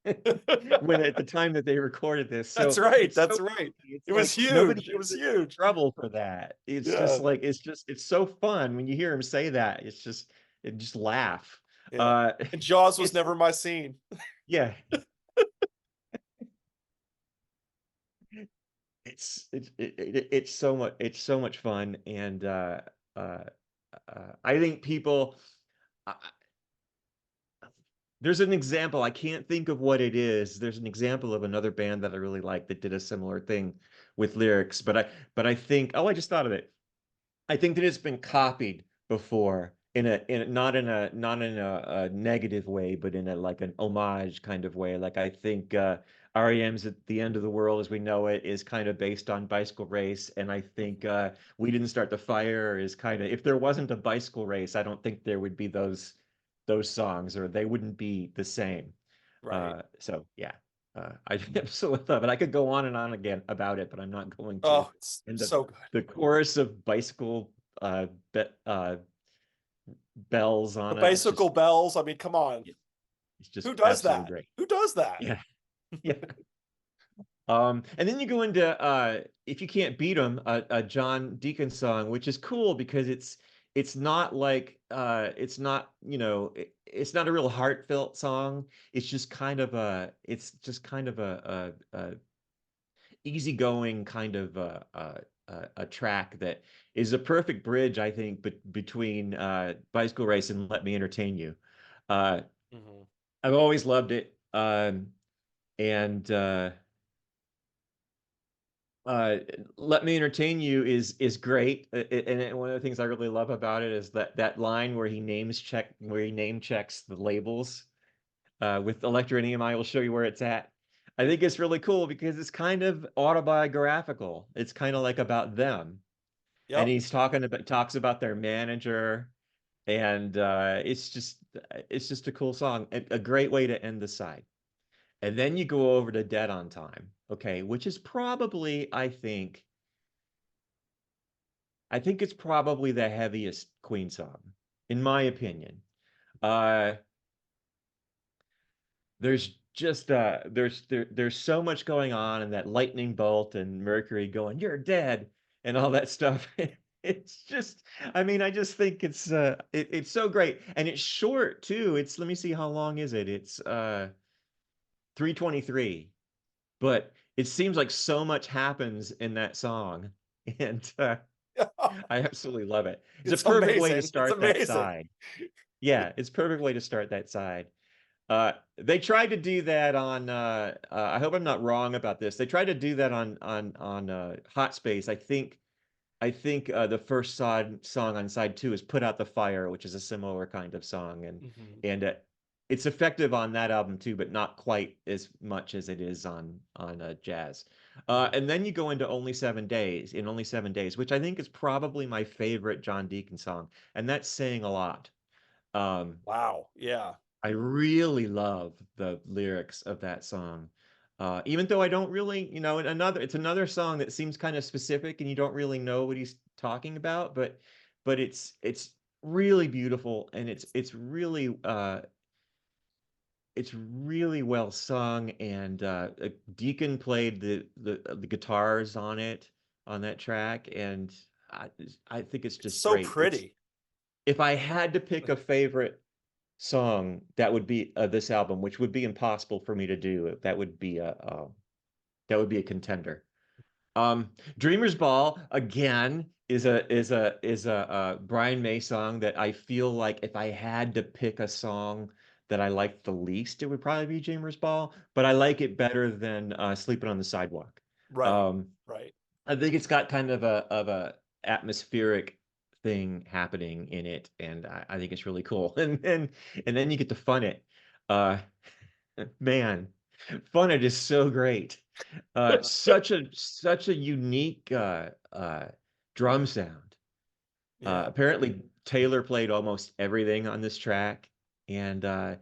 when at the time that they recorded this. that's So right. it's so That's right. funny. It's It was like nobody huge. It gives was him any huge. trouble for that. It's just Yeah. like it's so fun when you hear him say that. It just laugh. Yeah. Uh And Jaws was it's never my scene. yeah, it's so much fun, and uh I think people uh, there's an example. I can't think of what it is. There's an example of another band that I really like that did a similar thing with lyrics, but I think I just thought of it. I think that it's been copied before not in a negative way, but in a like an homage kind of way. Like I think REM's At the End of the World as We Know It is kind of based on Bicycle Race, and I think We Didn't Start the Fire is kind of if there wasn't a bicycle race, I don't think there would be those songs, or they wouldn't be the same. Right. So yeah, I absolutely love it. I could go on and on again about it, but I'm not going to. Oh, it's And so good. the chorus of bicycle be bells The on it, bicycle bells. I mean, come on. it's just Who does absolutely that? great. Who does that? Yeah, yeah. And then you go into If You Can't Beat 'Em, a John Deacon song, which is cool because it's not like it's not it's not a real heartfelt song. It's just kind of a easygoing kind of a track that is a perfect bridge, I think, between Bicycle Race and Let Me Entertain You. Uh, Hmm. I've always loved it, and uh, Let Me Entertain You is great, and one of the things I really love about it is that line where he name checks the labels with Electra and EMI will show you where it's at. I think it's really cool because it's kind of autobiographical. It's kind of like about them, and Yep. talks about their manager, and it's just a cool song, a great way to end the side. And then you go over to Dead on Time, okay, which is probably I think it's probably the heaviest Queen song, in my opinion. Uh, there's so much going on, and that lightning bolt and Mercury going, "You're dead," and all that stuff. It's just, I mean, I just think it's so great. And it's short too. Let me see, how long is it? It's 3:23. But it seems like so much happens in that song. And I absolutely love it. It's a It's perfect way to amazing. It's start that amazing. side. Yeah, it's a perfect way to start that side. They tried to do that on I hope I'm not wrong about this. They tried to do that on Hot Space. I think the first song on side two is "Put Out the Fire," which is a similar kind of song, and Hmm. and uh, it's effective on that album too, but not quite as much as it is on Jazz. Hmm. And then you go into Only 7 Days, which I think is probably my favorite John Deacon song, and that's saying a lot. Um, Wow. Yeah. I really love the lyrics of that song. Even though I don't really, it's another song that seems kind of specific and you don't really know what he's talking about, but it's really beautiful and It's it's really well sung and Deacon played the guitars on it on that track and I I think it's it's just so great. It's pretty. if I had to pick a favorite song that would be this album, which would be impossible for me to do. That would be a contender. Dreamer's Ball again is a Brian May song that I feel like if I had to pick a song that I liked the least, it would probably be Dreamer's Ball, but I like it better than Sleeping on the Sidewalk. Right. Um, Right. I think it's got kind of a atmospheric thing happening in it, and I think it's really cool. And then you get to fun it. Uh, man, fun it is so great. Such a unique drum sound. Yeah. Apparently Taylor played almost everything on this track, and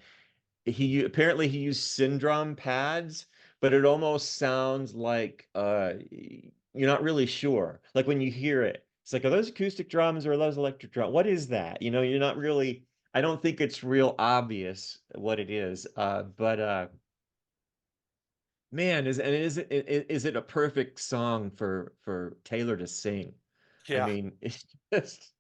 he used Syndrome pads, but it almost sounds like you're not really sure. Like when you hear it, it's like, are those acoustic drums or are those electric drums? What is that? You're not really. I don't think it's real obvious what it is. But man, is it a perfect song for Taylor to sing? I Yeah. mean, it's just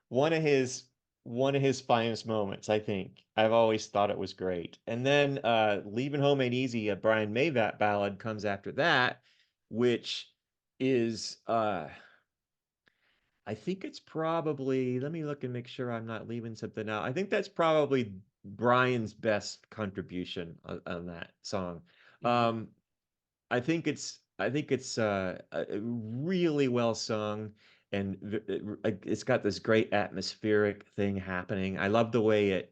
one of his one of his finest moments, I think. I've always thought it was great. And then Leaving Home Ain't Easy, a Brian Mayvat ballad comes after that, which is I think it's probably, let me look and make sure I'm not leaving something out. I think that's probably Brian's best contribution on that song. Hmm. Um, I think it's really well sung and it's got this great atmospheric thing happening. I love the way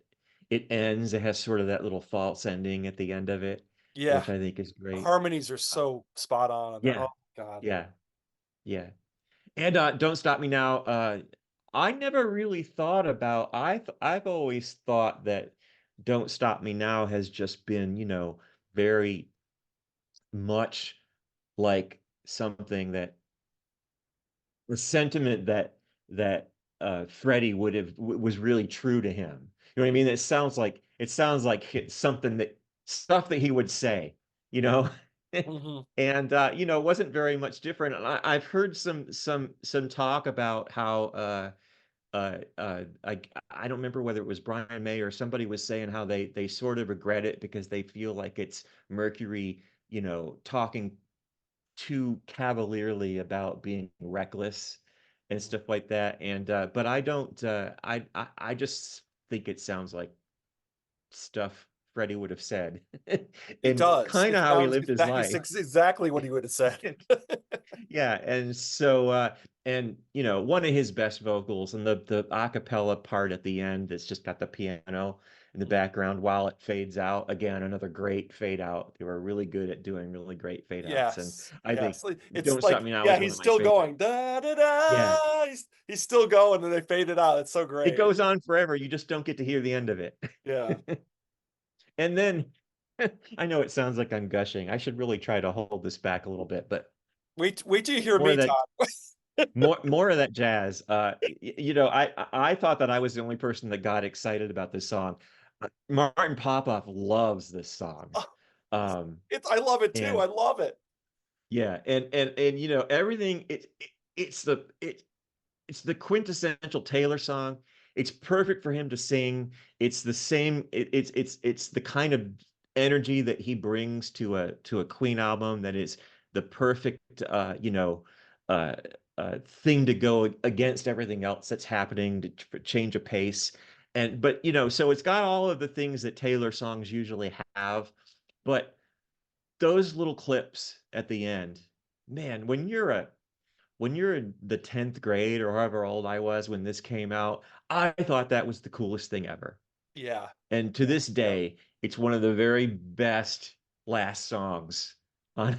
it ends. It has sort of that little false ending at the end of it, Yeah. which I think is The great. harmonies are Uh, so spot on that. yeah, Oh God. yeah, yeah. And Don't Stop Me Now. I never really thought about. I've always thought that Don't Stop Me Now has just been, very much like something that the sentiment that Freddie was really true to him. You know what I mean? It sounds like something that stuff that he would say, you know, Hmm. and it wasn't very much different. And I've heard some talk about how I don't remember whether it was Brian May or somebody was saying how they sort of regret it because they feel like it's Mercury, talking too cavalierly about being reckless and stuff like that. And but I don't I just think it sounds like stuff Freddie would have said It and does. kind It of how he sounds lived his life. exactly what he would have said. Yeah, and so and one of his best vocals and the a cappella part at the end that's just got the piano in the background while it fades out. Again, another great fade out. They were really good at doing really great fade outs, and Yes. I think Yes. It's Don't Stop like, Me Now yeah, is one he's of my still favorite. going. Da da Yeah, da. He's still going, and they fade it out. It's so it great. goes on forever. You just don't get to hear the end of it. Yeah. And then I know it sounds like I'm gushing. I should really try to hold this back a little bit, but Wait till you hear more of me, that Todd. more of that jazz. I thought that I was the only person that got excited about this song. Martin Popoff loves this song. Oh, Um, I love it too. I and love it. yeah, and everything it's the it's the quintessential Taylor song. It's perfect for him to sing. It's the same. It's the kind of energy that he brings to a Queen album that is the perfect uh, thing to go against everything else that's happening to change a pace. And but you know, so it's got all of the things that Taylor songs usually have, but those little clips at the end, man, when you're in the 10th grade or however old I was when this came out, I thought that was the coolest thing ever. Yeah. And to Yeah. this Yeah. day, it's one of the very best last songs on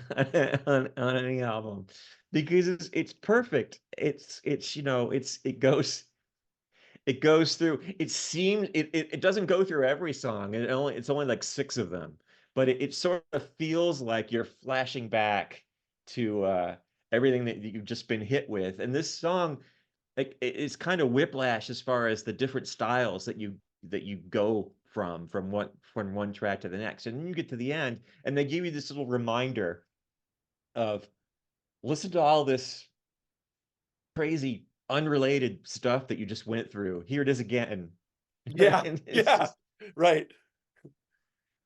on any album because it's perfect. It's you know, it goes through it seems it doesn't go through every song. It's only like six of them, but it sort of feels like you're flashing back to everything that you've just been hit with. And this song like it's kind of whiplash as far as the different styles that you go from one track to the next. And then you get to the end and they give you this little reminder of listen to all this crazy unrelated stuff that you just went through. Here it is again. Yeah. And it's Yeah. just Right.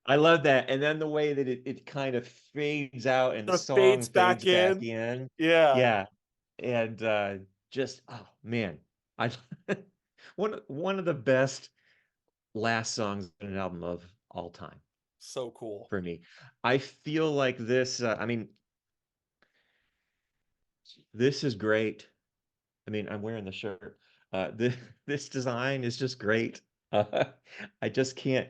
I love that. And then the way that it kind of fades out and the Sort of song fades fades back back in. in. Yeah. Yeah. And just oh man. I one of the best last songs in an album of all time So cool. for me. I feel like this I mean this is great. I mean, I'm wearing the shirt. This this design is just great. Uh, I just can't.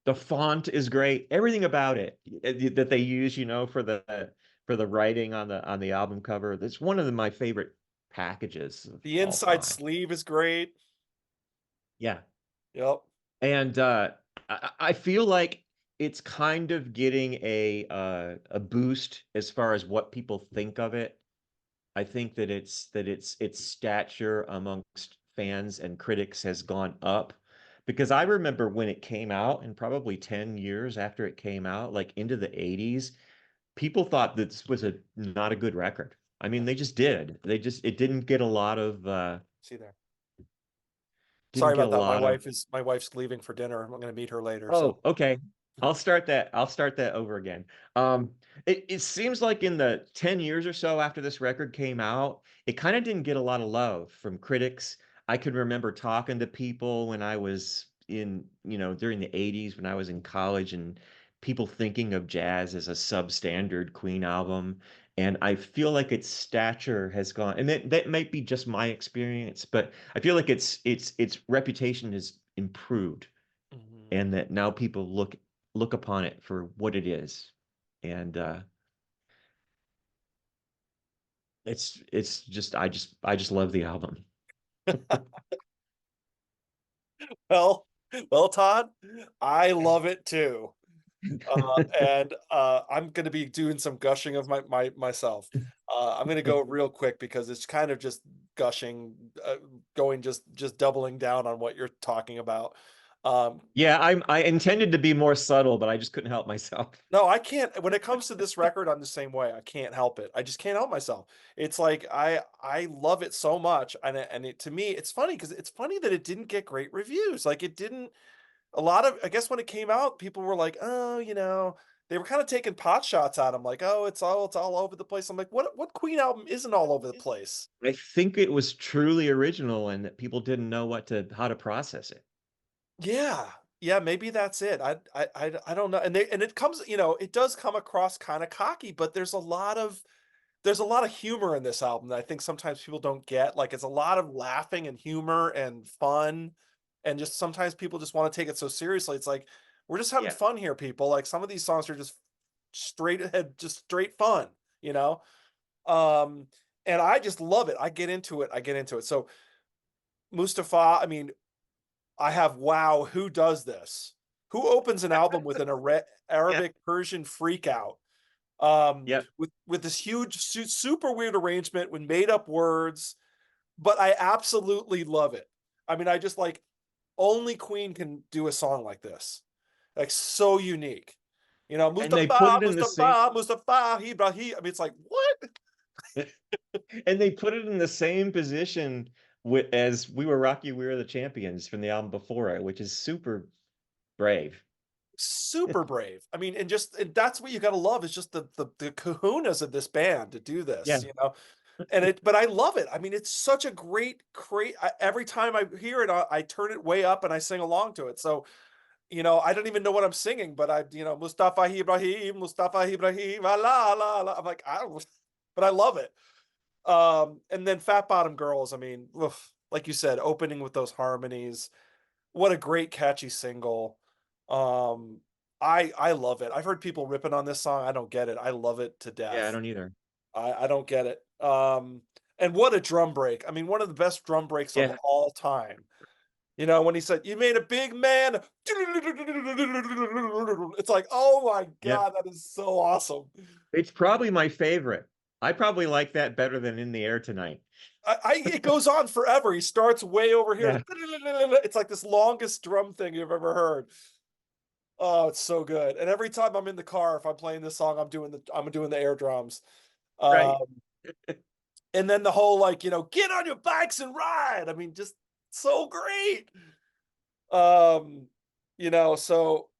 The font is great. Everything about it that they use, you know, for the writing on the album cover. That's one of my favorite packages of The all inside time. sleeve is great. Yeah, Yep. and I feel like it's kind of getting a boost as far as what people think of it. I think that its stature amongst fans and critics has gone up because I remember when it came out and probably 10 years after it came out, like into the 80s, people thought this was a not a good record. I mean, Yeah. they just did. They just it didn't get a lot of See there. didn't Sorry get a about that. lot of My wife's leaving for dinner. I'm going to meet her later. So Oh, okay. I'll start that. I'll start that over again. It seems like in the 10 years or so after this record came out, it kind of didn't get a lot of love from critics. I could remember talking to people when I was in, you know, during the 80s when I was in college and people thinking of jazz as a substandard Queen album. And I feel like its stature has gone, and that might be just my experience, but I feel like its reputation has improved mhm. and that now people look upon it for what it is. And it's just I just love the album. Well, well, Todd, I love it too. And I'm going to be doing some gushing of myself. I'm going to go real quick because it's kind of just gushing, going just doubling down on what you're talking about. Um, Yeah, I intended to be more subtle, but I just couldn't help myself. no, I can't. When it comes to this record, I'm the same way. I can't help it. I just can't help myself. It's like I love it so much, and it to me, it's funny because it's funny that it didn't get great reviews. Like it didn't. A lot of I guess when it came out, people were like, "Oh, they were kind of taking pot shots at him, like, oh, it's all over the place." I'm like, what Queen album isn't all over the place? I think it was truly original and that people didn't know what to how to process it. Yeah. Yeah, maybe that's it. I don't know. And it comes, it does come across kind of cocky, but there's a lot of humor in this album that I think sometimes people don't get. Like it's a lot of laughing and humor and fun. And just sometimes people just want to take it so seriously. It's like, we're just having Yeah. fun here, people. Like some of these songs are just straight ahead, just straight fun, you know? Um, and I just love it. I get into it. I get into it. So Mustafa, I mean, I have wow, who does this? Who opens an album with an Yeah. Arabic Persian freak out? Yep. With this huge, super weird arrangement with made up words, but I absolutely love it. I mean, I just like only Queen can do a song like this, like so unique. And they put Mustafa, it in the same Mustafa, Mustafa, Ibrahim. I mean, it's like what? and they put it in the same position as We Were Rocky, We Were the Champions from the album before it, which is super brave. Super brave. I mean, and that's what you got to love is just the kahunas of this band to do Yeah. this. but I love it. I mean, it's such a great. Every time I hear it, I turn it way up and I sing along to it. So I don't even know what I'm singing, but Mustafa Ibrahim, Mustafa Ibrahim, la la la. I'm like, I don't, but I love it. And then Fat Bottom Girls. I mean, oof, like you said, opening with those harmonies. What a great catchy single. Um, I love it. I've heard people ripping on this song. I don't get it. I love it to Yeah, I death. don't either. I don't get it. And what a drum break. I mean, one of the best drum breaks of Yeah, all time. When he said, "You made a big man." It's like, oh my yeah. God, that is so awesome. It's probably my favorite. I probably like that better than In the Air Tonight. It goes on forever. He starts way over here. Yeah, It's like this longest drum thing you've ever heard. Oh, it's so good. And every time I'm in the car, if I'm playing this song, I'm doing the air drums. Um, right. and then the whole like, get on your bikes and ride. I mean, just so great. So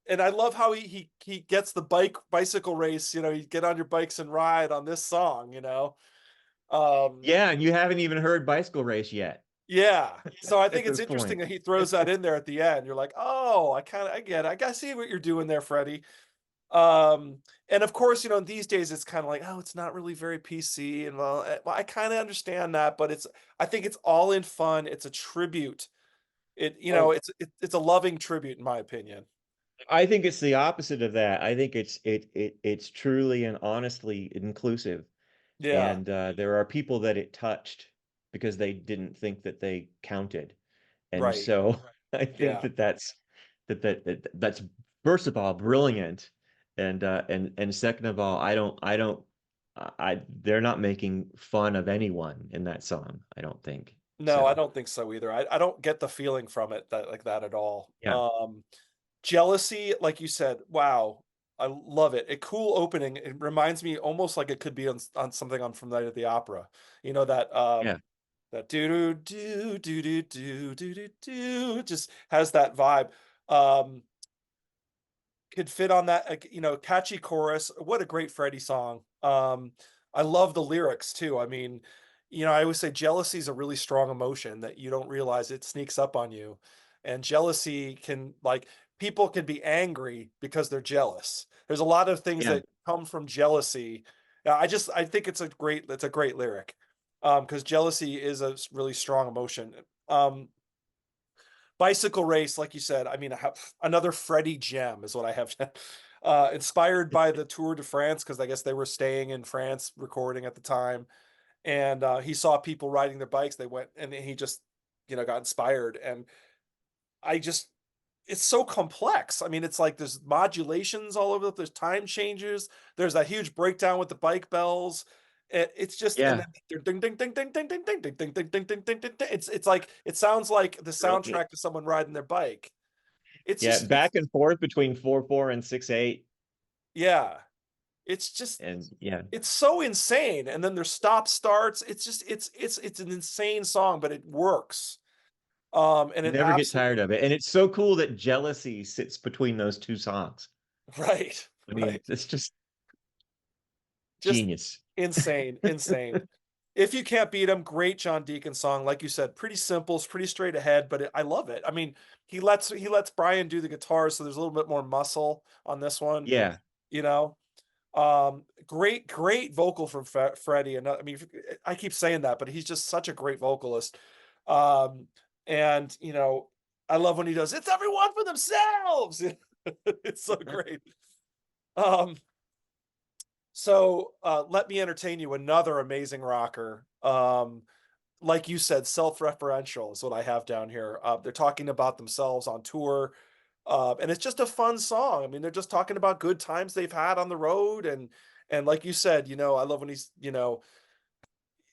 and I love how he gets the bicycle race, you get on your bikes and ride on this song. Um, Yeah, and you haven't even heard Bicycle Race yet yeah. So I at think it's this interesting point. that he throws that in there at the end. You're like, oh, I get it. I gotta see what you're doing there, Freddie. Um, and of course, these days it's kind of like, oh, it's not really very PC. And well, I kind of understand that, but I think it's all in fun. It's a tribute. Oh, It's a loving tribute, in my opinion. I think it's the opposite of that. I think it's truly and honestly inclusive. Yeah, And there are people that it touched because they didn't think that they counted. And right. so I think Yeah. that's first of all brilliant, and second of all, they're not making fun of anyone in that song. I don't think No, I so. don't think so either. I don't get the feeling from it that like that at all. Yeah, Jealousy, like you said, wow, I love it. A cool opening. It reminds me almost like it could be on something on From Night at the Opera. You know yeah, that do do do do do do do do just has that vibe. Um, could fit on that, like, catchy chorus. What a great Freddie song. I love the lyrics too. I mean, I always say jealousy is a really strong emotion that you don't realize it sneaks up on you. And jealousy can, like, people can be angry because they're jealous. There's a lot of things yeah. that come from jealousy. I think it's a great lyric. Because jealousy is a really strong emotion. Um, Bicycle Race, like you said, I mean, I have another Freddie gem is what I have. Inspired by the Tour de France, because I guess they were staying in France recording at the time. And he saw people riding their bikes. They went and he just, got inspired. And I just, it's so complex. I mean, it's like there's modulations all over. There's time changes. There's that huge breakdown with the bike bells. It's just, and Yeah. then ding ding ding ding ding ding ding ding ding ding ding ding ding ding. It's like it sounds like the Brilliant. soundtrack to someone riding their bike. It's Yeah, just it's back and forth between 4/4 and 6/8, yeah. It's just and yeah, it's so insane. And then there's stop starts. It's just it's an insane song, but it works. And you it never get tired absolutely of it. And it's so cool that Jealousy sits between those two songs. right, I mean, right. it's just Just genius. insane, insane. If you can't beat him, great John Deacon song. Like you said, pretty simple, it's pretty straight ahead, but I love it. I mean, he lets Brian do the guitars, so there's a little bit more muscle on this one. Yeah. You know, great vocal from Freddie, and I mean, I keep saying that, but he's just such a great vocalist. Um, and I love when he does. It's everyone for themselves. It's so great. Um, so let me entertain you another amazing rocker. Like you said, self-referential is what I have down here. They're talking about themselves on tour. And it's just a fun song. I mean, they're just talking about good times they've had on the road. And like you said, I love when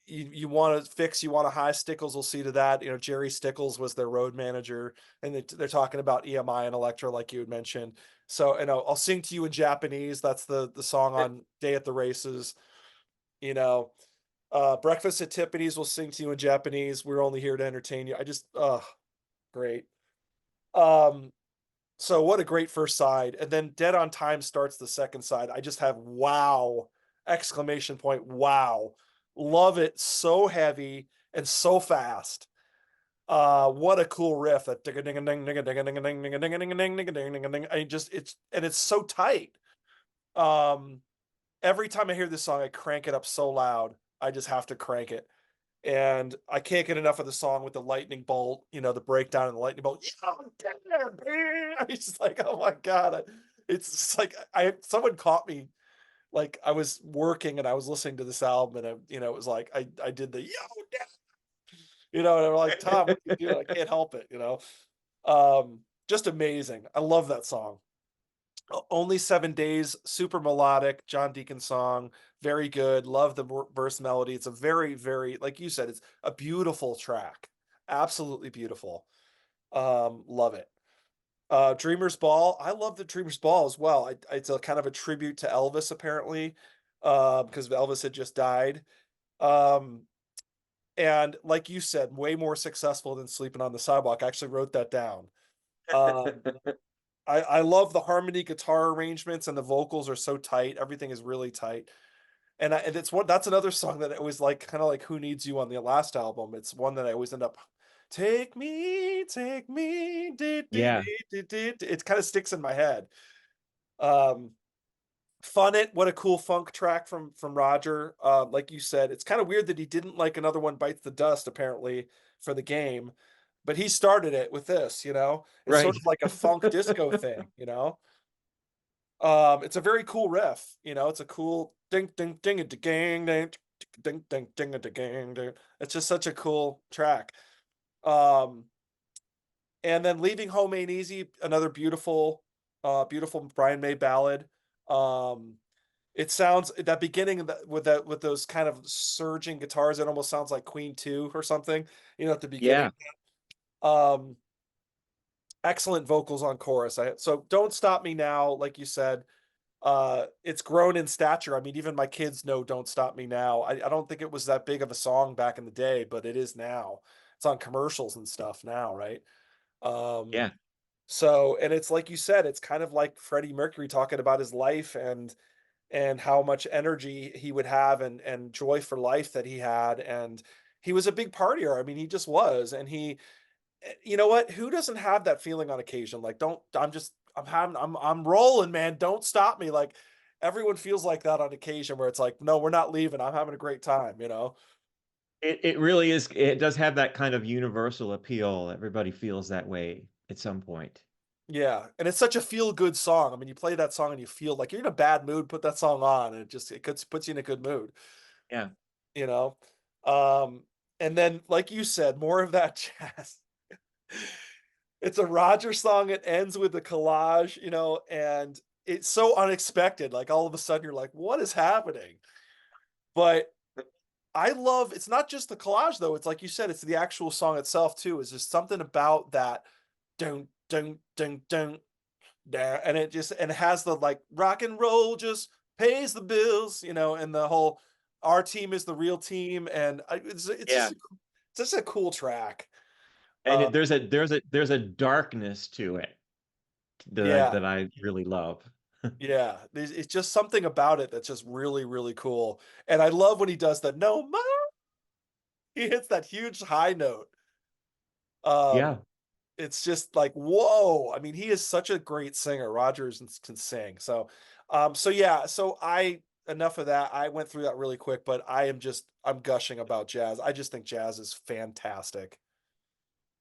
you want to fix, you want to high. Stickles will see to that. Jerry Stickles was their road manager, and they're talking about EMI and Electra, like you had mentioned. So, and I'll sing to you in Japanese. That's the song on Day at the Races. You know, Breakfast at Tiffany's will sing to you in Japanese. We're only here to entertain you. Great. Um, so what a great first side. And then Dead on Time starts the second side. I just have wow, exclamation point, wow. Love it. So heavy and so fast. What a cool riff. That ding a ding a ding ding a ding a ding a ding ding a ding a ding a ding ding a ding ding a ding. I just it's so tight. Um, every time I hear this song, I crank it up so loud. I just have to crank it. And I can't get enough of the song with the lightning bolt, the breakdown and the lightning bolt. Yeah, damn, man. It's just like, oh my God. It's just like someone caught me like I was working and I was listening to this album and it was like I did the yo, damn, and they're like, Tom, what are you doing? I can't help it. Just amazing. I love that song. Only 7 Days, super melodic, John Deacon song, very good. Love the verse melody. It's a very, very, like you said, it's a beautiful track. Absolutely beautiful. Love it. Dreamer's Ball. I love the Dreamer's Ball as well. It's a kind of a tribute to Elvis, apparently, because Elvis had just died. Um, and like you said, way more successful than Sleeping on the Sidewalk. I actually wrote that down. Um, I love the harmony guitar arrangements and the vocals are so tight. Everything is really tight. And that's another song that it was like kind of like Who Needs You on the last album. It's one that I always end up take me, Yeah. it kind of sticks in my head. Um Fun It, what a cool funk track from Roger. Like you said, it's kind of weird that he didn't like Another One Bites the Dust apparently for the game, but he started it with this. It's sort Right. of like a funk disco thing. It's a very cool riff. It's a cool ding ding ding a ding ding ding ding ding a ding ding. It's just such a cool track. Um, and then Leaving Home Ain't Easy, another beautiful Brian May ballad. Um, it sounds that beginning of with those kind of surging guitars, it almost sounds like Queen 2 or something, at the beginning. Yeah. Um, excellent vocals on chorus. So Don't Stop Me Now, like you said, it's grown in stature. I mean, even my kids know Don't Stop Me Now. I don't think it was that big of a song back in the day, but it is now. It's on commercials and stuff now, right? Um, Yeah. and it's like you said, it's kind of like Freddie Mercury talking about his life and how much energy he would have and joy for life that he had. And he was a big partier. I mean, he just was. And you know what? Who doesn't have that feeling on occasion? Like, don't, I'm rolling, man. Don't stop me. Like, everyone feels like that on occasion where it's like, no, we're not leaving. I'm having a great time. It really is, it does have that kind of universal appeal. Everybody feels that way at some point. Yeah. And it's such a feel good song. I mean, you play that song and you feel like you're in a bad mood, put that song on and puts you in a good mood, Yeah. you know? Um, and then, like you said, more of that jazz. It's a Roger song. It ends with a collage, and it's so unexpected. Like all of a sudden, you're like, "What is happening?" But I love. It's not just the collage though. It's like you said. It's the actual song itself too. It's just something about that. Dun dun dun dun. And it has the like rock and roll just pays the bills, and the whole our team is the real team, and it's Yeah. just a cool track. And Uh, there's a darkness to it that I yeah. that I really love. Yeah, it's just something about it that's just really, really cool, and I love when he does the "No more." He hits that huge high note. Um, Yeah. it's just like, whoa! I mean, he is such a great singer. Rogers can sing. So yeah. So enough of that. I went through that really quick, but I'm gushing about jazz. I just think jazz is fantastic,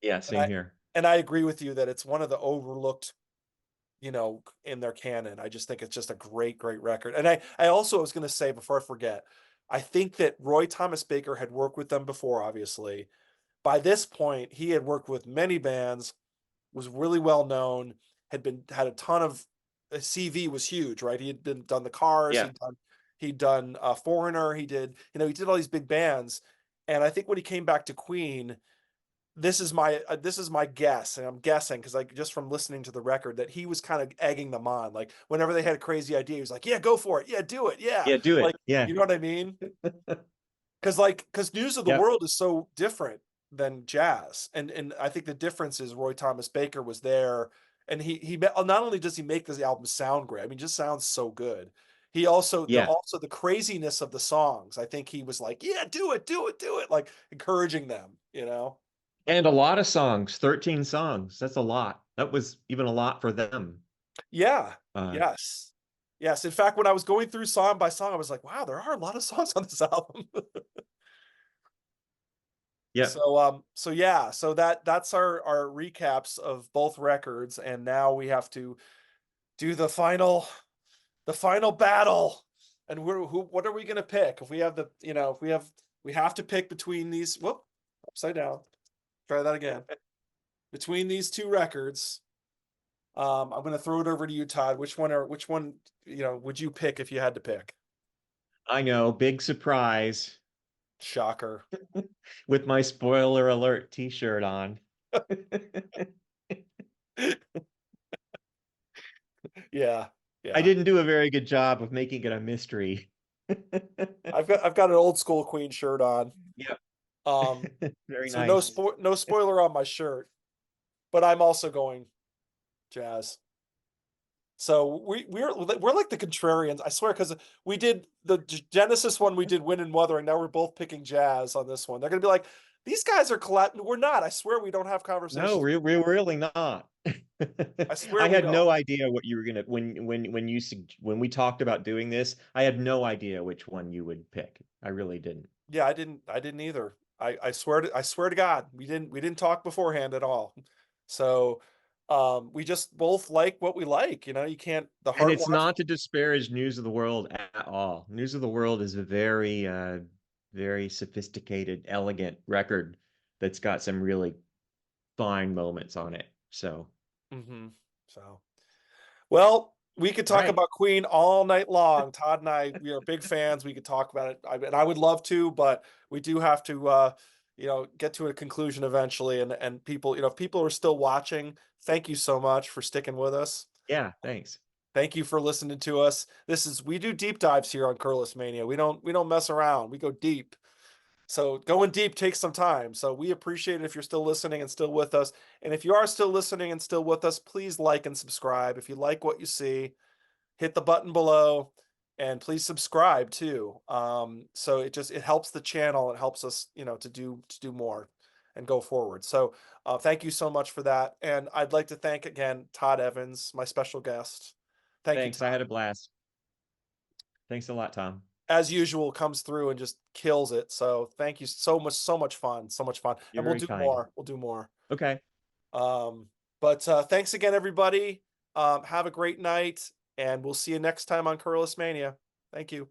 Yeah, and same here. I agree with you that it's one of the overlooked, in their canon. I just think it's just a great, great record. And I also was going to say before I forget, I think that Roy Thomas Baker had worked with them before, obviously. By this point, he had worked with many bands, was really well known, had a ton of his CV was huge, right? He had done the Cars, Yeah. he'd done Foreigner, he did all these big bands. And I think when he came back to Queen, this is my guess, and I'm guessing because like just from listening to the record that he was kind of egging them on. Like whenever they had a crazy idea, he was like, "Yeah, go for it. Yeah, do it. Yeah." Yeah, do Like, it. Yeah. you know what I mean? Because News of the Yep. World is so different than jazz, and I think the difference is Roy Thomas Baker was there, and not only does he make this album sound great, I mean, just sounds so good. He also Yeah. the craziness of the songs. I think he was like, yeah, do it, do it, do it, like encouraging them, you know. And a lot of songs, 13 songs. That's a lot. That was even a lot for them. Yeah. Uh, Yes. Yes. In fact, when I was going through song by song, I was like, wow, there are a lot of songs on this album. yeah. So yeah, so that's our recaps of both records, and now we have to do the final battle. And what are we gonna pick? If we have the, if we have to pick between these, whoop, upside down. Try that again. Between these two records, I'm gonna throw it over to you, Todd. Which one, would you pick if you had to pick? I know, big surprise Shocker. with my spoiler alert t-shirt on. Yeah, I yeah. didn't do a very good job of making it a mystery. I've got an old school Queen shirt on. Yep. Um, Very so nice. no spoiler on my shirt, but I'm also going Jazz. So we're like the contrarians, I swear, because we did the Genesis one, we did Wind and Wuthering. Now we're both picking Jazz on this one. They're gonna be like, these guys are We're not. I swear we don't have No, conversations. we're really not. I swear I we had don't. no idea what you were gonna when we talked about doing this, I had no idea which one you would pick. I really didn't. Yeah, I didn't either. I swear to God, we didn't talk beforehand at all. So we just both like what we like. You can't the And heart it's wants. not to disparage News of the World at all. News of the World is a very very sophisticated, elegant record that's got some really fine moments on it. So, Hmm. So well, we could all talk right. about Queen all night long. Todd and I, we are big fans. We could talk about it, and I would love to, but we do have to, get to a conclusion eventually. And people, if people are still watching, thank you so much for sticking with us. Yeah, thanks. Thank you for listening to us. We do deep dives here on Curlis Mania. We don't mess around. We go deep. So going deep takes some time. So we appreciate it if you're still listening and still with us. And if you are still listening and still with us, please like and subscribe. If you like what you see, hit the button below and please subscribe too. So it helps the channel. It helps us, to do more and go forward. So thank you so much for that. And I'd like to thank again Todd Evans, my special guest. Thank you, Thanks. I Todd. had a blast. Thanks a lot, Tom. As usual, comes through and just kills it. So thank you so much, so much fun, so much fun. You're And we'll very do kind. more. We'll do more. Okay. But thanks again, everybody. Have a great night, and we'll see you next time on Curlis Mania. Thank you.